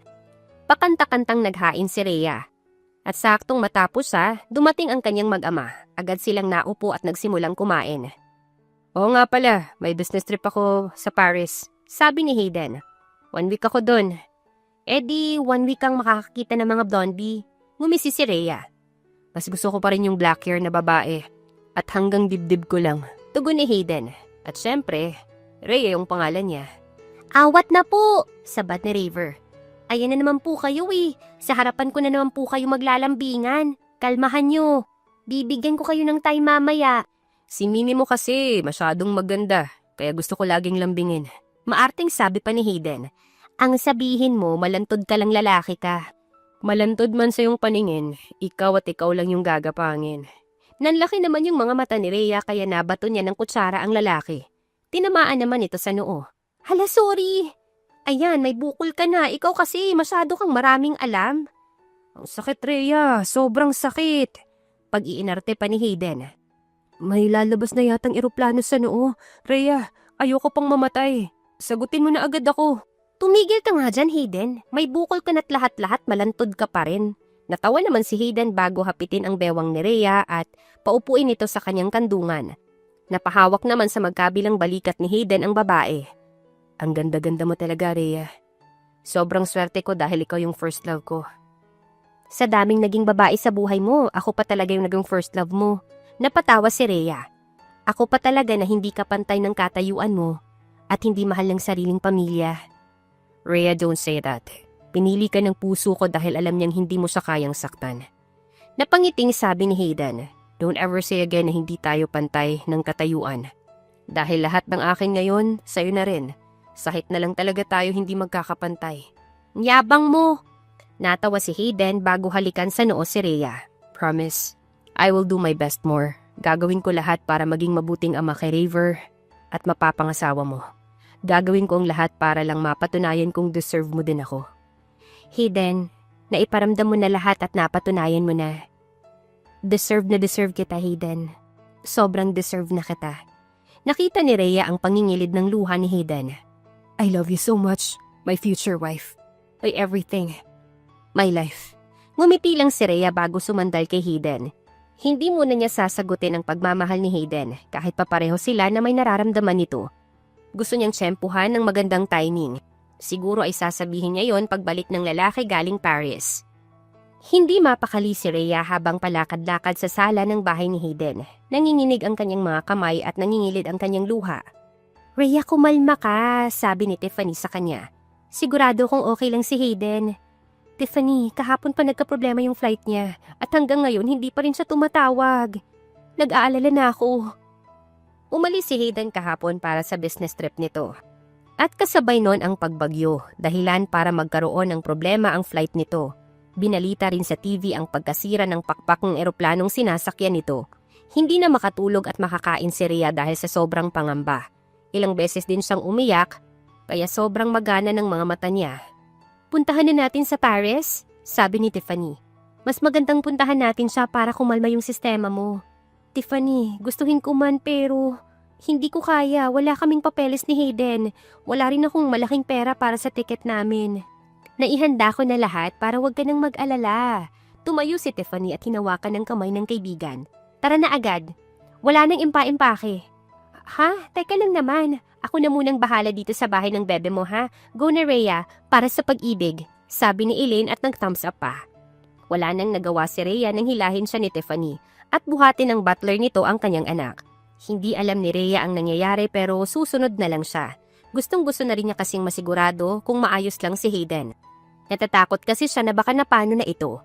Pakanta-kantang naghain si Rhea. At saktong matapos dumating ang kanyang mag-ama. Agad silang naupo at nagsimulang kumain. Oo nga pala, may business trip ako sa Paris. Sabi ni Hayden. 1 week ako dun. Di 1 week kang makakakita ng mga blondie. Ngumisi si Rhea. Mas gusto ko pa rin yung black hair na babae. At hanggang dibdib ko lang. Tugon ni Hayden. At syempre, Rhea yung pangalan niya. Awat na po, sabad ni Raver. Ayan na naman po kayo eh. Sa harapan ko na naman po kayo maglalambingan. Kalmahan nyo. Bibigyan ko kayo ng time mamaya. Si Mimi mo kasi masyadong maganda. Kaya gusto ko laging lambingin. Maarting sabi pa ni Hayden. Ang sabihin mo, malantod ka lang lalaki ka. Malantod man sa iyong paningin, ikaw at ikaw lang yung gagapangin. Nanlaki naman yung mga mata ni Rhea kaya nabato niya ng kutsara ang lalaki. Tinamaan naman ito sa noo. Hala, sorry! Ayan, may bukol ka na. Ikaw kasi masyado kang maraming alam. Ang sakit, Rhea. Sobrang sakit. Pag-iinarte pa ni Hayden. May lalabas na yatang eroplano sa noo. Rhea, ayoko pang mamatay. Sagutin mo na agad ako. Tumigil ka nga dyan, Hayden. May bukol ka na't lahat-lahat malantod ka pa rin. Natawa naman si Hayden bago hapitin ang bewang ni Rhea at paupuin ito sa kanyang kandungan. Napahawak naman sa magkabilang balikat ni Hayden ang babae. Ang ganda-ganda mo talaga, Rhea. Sobrang swerte ko dahil ikaw yung first love ko. Sa daming naging babae sa buhay mo, ako pa talaga yung naging first love mo. Napatawa si Rhea. Ako pa talaga na hindi ka pantay ng katayuan mo at hindi mahal ng sariling pamilya. Rhea, don't say that. Pinili ka ng puso ko dahil alam niyang hindi mo siya kayang saktan. Napangiting sabi ni Hayden, don't ever say again na hindi tayo pantay ng katayuan. Dahil lahat ng akin ngayon, sa'yo na rin. Sakit na lang talaga tayo hindi magkakapantay. Yabang mo! Natawa si Hayden bago halikan sa noo si Rhea. Promise, I will do my best more. Gagawin ko lahat para maging mabuting ama kay Raver at mapapangasawa mo. Gagawin ko ang lahat para lang mapatunayan kong deserve mo din ako. Hayden, naiparamdam mo na lahat at napatunayan mo na. Deserve na deserve kita, Hayden. Sobrang deserve na kita. Nakita ni Rhea ang pangingilid ng luha ni Hayden. I love you so much, my future wife. My everything. My life. Ngumiti lang si Rhea bago sumandal kay Hayden. Hindi muna niya sasagutin ang pagmamahal ni Hayden kahit papareho sila na may nararamdaman nito. Gusto niyang tsempuhan ng magandang timing. Siguro ay sasabihin niya yon pagbalik ng lalaki galing Paris. Hindi mapakali si Rhea habang palakad-lakad sa sala ng bahay ni Hayden. Nanginginig ang kanyang mga kamay at nangingilid ang kanyang luha. Rhea, kumalma ka, sabi ni Tiffany sa kanya. Sigurado kung okay lang si Hayden. Tiffany, kahapon pa nagka-problema yung flight niya at hanggang ngayon hindi pa rin siya tumatawag. Nag-aalala na ako. Umalis si Hayden kahapon para sa business trip nito. At kasabay nun ang pagbagyo, dahilan para magkaroon ng problema ang flight nito. Binalita rin sa TV ang pagkasira ng pakpak ng eroplanong sinasakyan nito. Hindi na makatulog at makakain si Rhea dahil sa sobrang pangamba. Ilang beses din siyang umiyak, kaya sobrang magana ng mga mata niya. Puntahan na natin sa Paris, sabi ni Tiffany. Mas magandang puntahan natin siya para kumalma yung sistema mo. Tiffany, gustuhin ko man pero hindi ko kaya. Wala kaming papeles ni Hayden. Wala rin akong malaking pera para sa ticket namin. Naihanda ko na lahat para wag ka nang mag-alala. Tumayo si Tiffany at hinawakan ng kamay ng kaibigan. Tara na agad. Wala nang impa-impake. Ha? Teka lang naman. Ako na munang bahala dito sa bahay ng bebe mo ha. Go na Rhea, para sa pag-ibig. Sabi ni Elaine at nag-thumbs up pa. Wala nang nagawa si Rhea nang hilahin siya ni Tiffany at buhatin ng butler nito ang kanyang anak. Hindi alam ni Rhea ang nangyayari pero susunod na lang siya. Gustong-gusto na rin niya kasing masigurado kung maayos lang si Hayden. Natatakot kasi siya na baka napano na ito.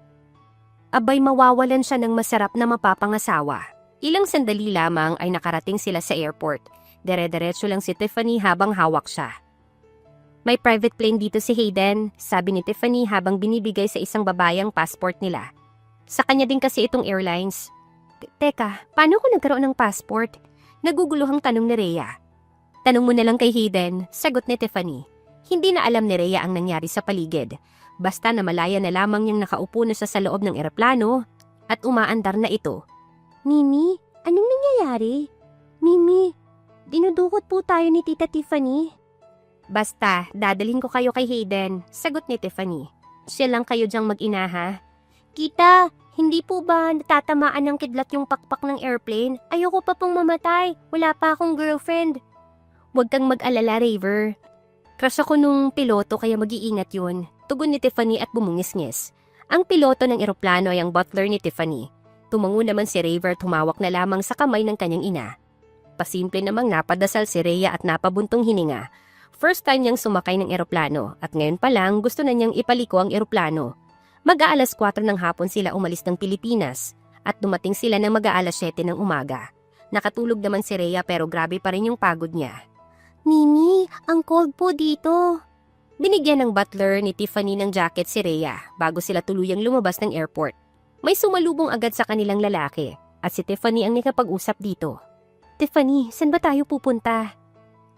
Abay mawawalan siya ng masarap na mapapangasawa. Ilang sandali lamang ay nakarating sila sa airport. Dere-derecho lang si Tiffany habang hawak siya. May private plane dito si Hayden, sabi ni Tiffany habang binibigay sa isang babayang passport nila. Sa kanya din kasi itong airlines. Teka, paano ko nagkaroon ng passport? Naguguluhang tanong ni Rhea. Tanong mo na lang kay Hayden, sagot ni Tiffany. Hindi na alam ni Rhea ang nangyari sa paligid. Basta na malaya na lamang niyang nakaupo na siya sa loob ng eroplano at umaandar na ito. Mimi, anong nangyayari? Mimi, dinudukot po tayo ni Tita Tiffany. Basta, dadalhin ko kayo kay Hayden, sagot ni Tiffany. Siya lang kayo diyang mag-ina ha. Kita, hindi po ba natatamaan ng kidlat yung pakpak ng airplane? Ayoko pa pong mamatay. Wala pa akong girlfriend. Huwag kang mag-alala, Raver. Crush ako nung piloto kaya mag-iingat yun. Tugon ni Tiffany at bumungis-ngis. Ang piloto ng eroplano ay ang butler ni Tiffany. Tumango naman si Raver at humawak na lamang sa kamay ng kanyang ina. Pasimple namang napadasal si Rhea at napabuntong hininga. First time niyang sumakay ng eroplano at ngayon pa lang gusto na niyang ipaliko ang eroplano. Mag-aalas 4 ng hapon sila umalis ng Pilipinas at dumating sila ng mag-aalas 7 ng umaga. Nakatulog naman si Rhea pero grabe pa rin yung pagod niya. Mimi, ang cold po dito. Binigyan ng butler ni Tiffany ng jacket si Rhea bago sila tuluyang lumabas ng airport. May sumalubong agad sa kanilang lalaki at si Tiffany ang nakapag-usap dito. Tiffany, saan ba tayo pupunta?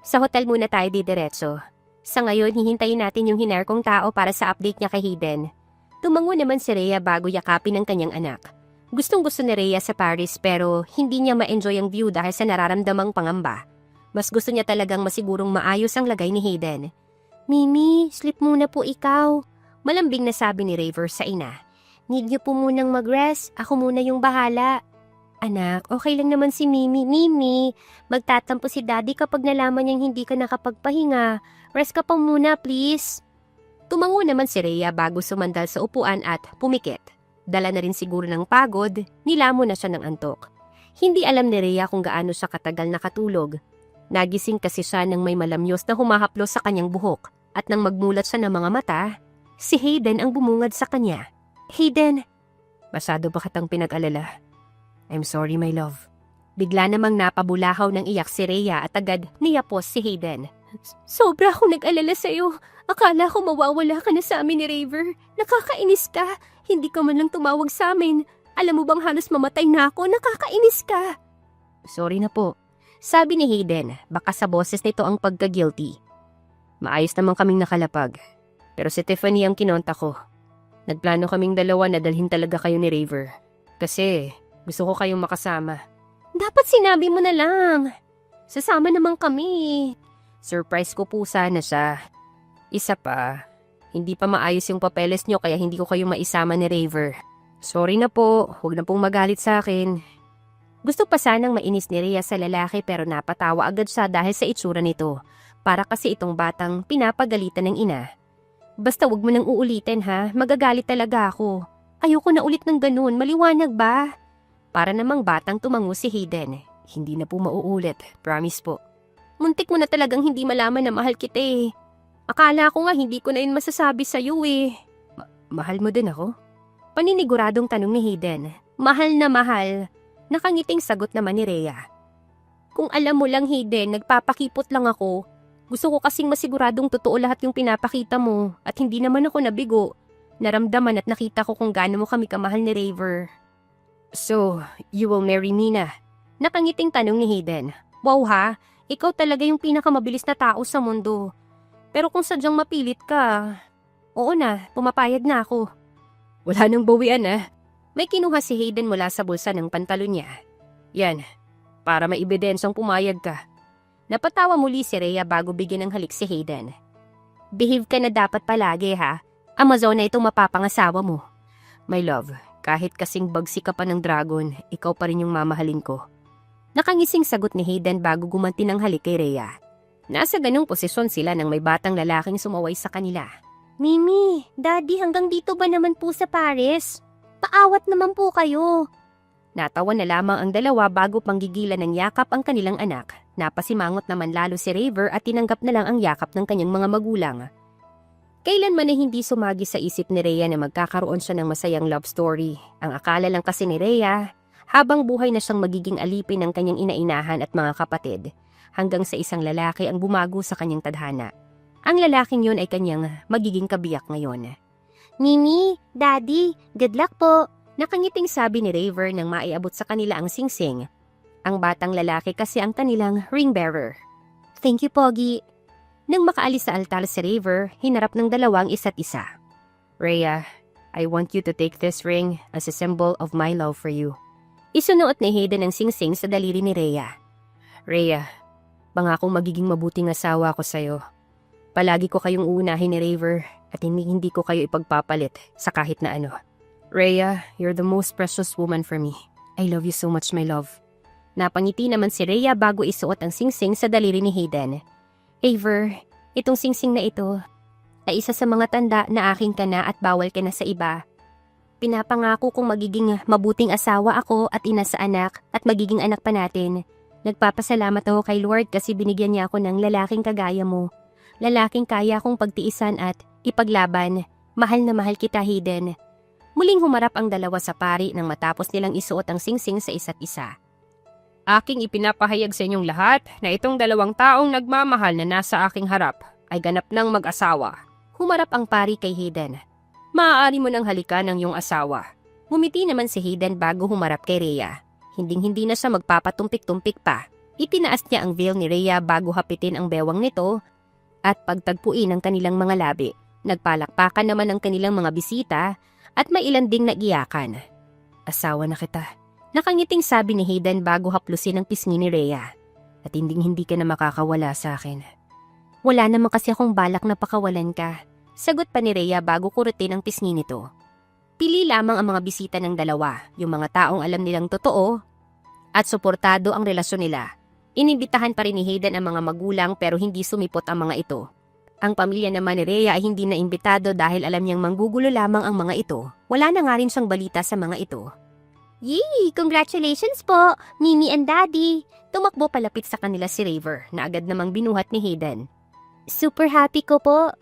Sa hotel muna tayo didiretso. Sa ngayon, hihintayin natin yung hinire kong tao para sa update niya kay Hayden. Tumango naman si Rhea bago yakapin ang kanyang anak. Gustong-gusto ni Rhea sa Paris pero hindi niya ma-enjoy ang view dahil sa nararamdamang pangamba. Mas gusto niya talagang masigurong maayos ang lagay ni Hayden. Mimi, sleep muna po ikaw. Malambing na sabi ni Raver sa ina. Need niyo po munang mag-rest. Ako muna yung bahala. Anak, okay lang naman si Mimi. Mimi, magtatampo si Daddy kapag nalaman niyang hindi ka nakapagpahinga. Rest ka pa muna, please. Tumango naman si Rhea bago sumandal sa upuan at pumikit. Dala na rin siguro ng pagod, nilamon na siya ng antok. Hindi alam ni Rhea kung gaano siya katagal nakatulog. Nagising kasi siya nang may malamyos na humahaplos sa kanyang buhok at nang magmulat siya ng mga mata, si Hayden ang bumungad sa kanya. Hayden, masyado ba kitang pinag-alala? I'm sorry, my love. Bigla namang napabulahaw ng iyak si Rhea at agad niyapos si Hayden. Sobra akong nag-alala sa'yo. Akala ko mawawala ka na sa amin ni Raver. Nakakainis ka. Hindi ka man lang tumawag sa amin. Alam mo bang halos mamatay na ako? Nakakainis ka. Sorry na po. Sabi ni Hayden, baka sa boses nito ang pagka-guilty. Maayos naman kaming nakalapag. Pero si Tiffany ang kinonta ko. Nagplano kaming dalawa na dalhin talaga kayo ni Raver. Kasi gusto ko kayong makasama. Dapat sinabi mo na lang. Sasama naman kami. Surprise ko po sana siya. Isa pa, hindi pa maayos yung papeles nyo kaya hindi ko kayo maisama ni Raver. Sorry na po, huwag na pong magalit sa akin. Gusto pa sanang mainis ni Rhea sa lalaki pero napatawa agad siya dahil sa itsura nito. Para kasi itong batang pinapagalitan ng ina. Basta wag mo nang uulitin ha, magagalit talaga ako. Ayoko na ulit ng ganun, maliwanag ba? Para namang batang tumango si Hayden. Hindi na po mauulit, promise po. Muntik mo na talagang hindi malaman na mahal kita eh. Akala ko nga hindi ko na yun masasabi sa'yo eh. Mahal mo din ako? Paniniguradong tanong ni Hayden. Mahal na mahal. Nakangiting sagot naman ni Rhea. Kung alam mo lang Hayden, nagpapakipot lang ako. Gusto ko kasing masiguradong totoo lahat yung pinapakita mo at hindi naman ako nabigo. Naramdaman at nakita ko kung gaano mo kami kamahal ni Raver. So, you will marry me na? Nakangiting tanong ni Hayden. Wow ha, ikaw talaga yung pinakamabilis na tao sa mundo. Pero kung sadyang mapilit ka, oo na, pumapayag na ako. Wala nang bawian ah. May kinuha si Hayden mula sa bulsa ng pantalon niya. Yan, para maibidensyang pumayag ka. Napatawa muli si Rhea bago bigyan ng halik si Hayden. Behave ka na dapat palagi ha. Amazon na itong mapapangasawa mo. My love, kahit kasing bagsi ka pa ng dragon, ikaw pa rin yung mamahalin ko. Nakangising sagot ni Hayden bago gumanti ng halik kay Rhea. Nasa ganung posisyon sila nang may batang lalaking sumaway sa kanila. Mimi, Daddy, hanggang dito ba naman po sa Paris? Paawat naman po kayo. Natawa na lamang ang dalawa bago panggigilan ng yakap ang kanilang anak. Napasimangot naman lalo si Raver at tinanggap na lang ang yakap ng kanyang mga magulang. Kailanman ay hindi sumagi sa isip ni Rhea na magkakaroon siya ng masayang love story. Ang akala lang kasi ni Rhea, habang buhay na siyang magiging alipin ng kanyang inainahan at mga kapatid, hanggang sa isang lalaki ang bumago sa kanyang tadhana. Ang lalaking yun ay kanyang magiging kabiyak ngayon. Mimi, Daddy, good luck po. Nakangiting sabi ni Raver nang maiabot sa kanila ang singsing. Ang batang lalaki kasi ang kanilang ring bearer. Thank you, Pogi. Nang makaalis sa altar si Raver, hinarap ng dalawang isa't isa. Rhea, I want you to take this ring as a symbol of my love for you. Isunuot ni Hayden ang singsing sa daliri ni Rhea. Rhea, pangakong magiging mabuting asawa ko sa'yo. Palagi ko kayong uunahin ni Raver at hindi ko kayo ipagpapalit sa kahit na ano. Rhea, you're the most precious woman for me. I love you so much, my love. Napangiti naman si Rhea bago isuot ang singsing sa daliri ni Hayden. Raver, itong singsing na ito ay isa sa mga tanda na akin ka na at bawal ka na sa iba. Pinapangako kong magiging mabuting asawa ako at ina sa anak at magiging anak pa natin. Nagpapasalamat ako kay Lord kasi binigyan niya ako ng lalaking kagaya mo. Lalaking kaya kong pagtiisan at ipaglaban. Mahal na mahal kita, Hayden. Muling humarap ang dalawa sa pari nang matapos nilang isuot ang singsing sa isa't isa. Aking ipinapahayag sa inyong lahat na itong dalawang taong nagmamahal na nasa aking harap ay ganap ng mag-asawa. Humarap ang pari kay Hayden. Maaari mo nang halikan ng iyong asawa. Ngumiti naman si Hayden bago humarap kay Rhea. hinding-hindi na siya magpapatumpik-tumpik pa. Itinaas niya ang veil ni Rhea bago hapitin ang bewang nito at pagtagpuin ang kanilang mga labi. Nagpalakpakan naman ang kanilang mga bisita at may ilan ding naiyakan. Asawa na kita. Nakangiting sabi ni Hayden bago haplusin ang pisngi ni Rhea. At hinding-hindi ka na makakawala sa akin. Wala naman kasi akong balak na pakawalan ka. Sagot pa ni Rhea bago kurutin ang pisngi nito. Pili lamang ang mga bisita ng dalawa, yung mga taong alam nilang totoo at suportado ang relasyon nila. Inibitahan pa rin ni Hayden ang mga magulang pero hindi sumipot ang mga ito. Ang pamilya naman ni Rhea ay hindi na imbitado dahil alam niyang manggugulo lamang ang mga ito. Wala na nga rin siyang balita sa mga ito. Yee! Congratulations po, Mimi and Daddy! Tumakbo palapit sa kanila si Raver na agad namang binuhat ni Hayden. Super happy ko po.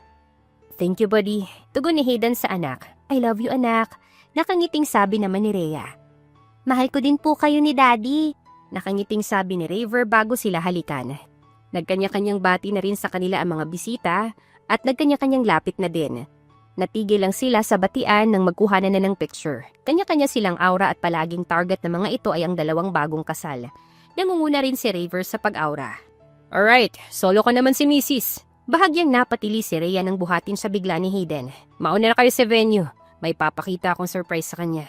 Thank you, buddy. Tugon ni Hayden sa anak. I love you, anak. Nakangiting sabi naman ni Rhea. Mahal ko din po kayo ni Daddy. Nakangiting sabi ni Raver bago sila halikan. Nagkanya-kanyang bati na rin sa kanila ang mga bisita at nagkanya-kanyang lapit na din. Natigil lang sila sa batian nang magkuhanan na ng picture. Kanya-kanya silang aura at palaging target ng mga ito ay ang dalawang bagong kasal. Nangunguna rin si Raver sa pag-aura. Alright, solo ka naman si Mrs. Bahagyang napatili si Rhea nang buhatin sa bigla ni Hayden. Mauna na kayo sa venue. May papakita akong surprise sa kanya.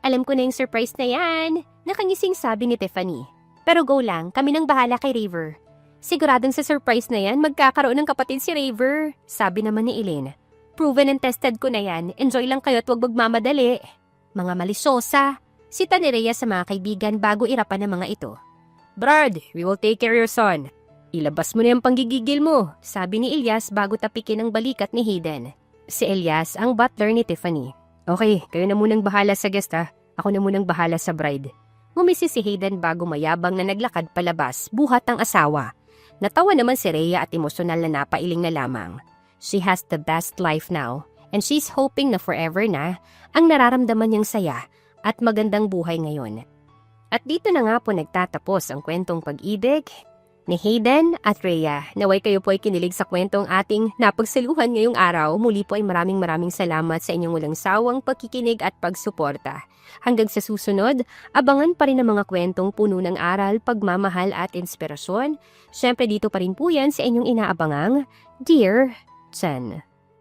Alam ko na yung surprise na yan. Nakangising sabi ni Tiffany. Pero go lang, kami nang bahala kay Raver. Siguradong sa surprise na yan, magkakaroon ng kapatid si Raver. Sabi naman ni Elaine. Proven and tested ko na yan. Enjoy lang kayo at huwag magmamadali. Mga malisyosa. Sita ni Rhea sa mga kaibigan bago irapan ng mga ito. Brad, we will take care of your son. Ilabas mo na yung panggigigil mo, sabi ni Elias bago tapikin ang balikat ni Hayden. Si Elias ang butler ni Tiffany. Okay, kayo na munang bahala sa guest ha. Ako na munang bahala sa bride. Ngumisi si Hayden bago mayabang na naglakad palabas, buhat ang asawa. Natawa naman si Rhea at emosyonal na napailing na lamang. She has the best life now and she's hoping na forever na ang nararamdaman niyang saya at magandang buhay ngayon. At dito na nga po nagtatapos ang kwentong pag-ibig ni Hayden at Rhea. Naway kayo po ay kinilig sa kwentong ating napagsaluhan ngayong araw. Muli po ay maraming salamat sa inyong walang sawang pagkikinig at pagsuporta. Hanggang sa susunod, abangan pa rin ang mga kwentong puno ng aral, pagmamahal at inspirasyon. Siyempre dito pa rin po yan sa inyong inaabangang Dear Chen.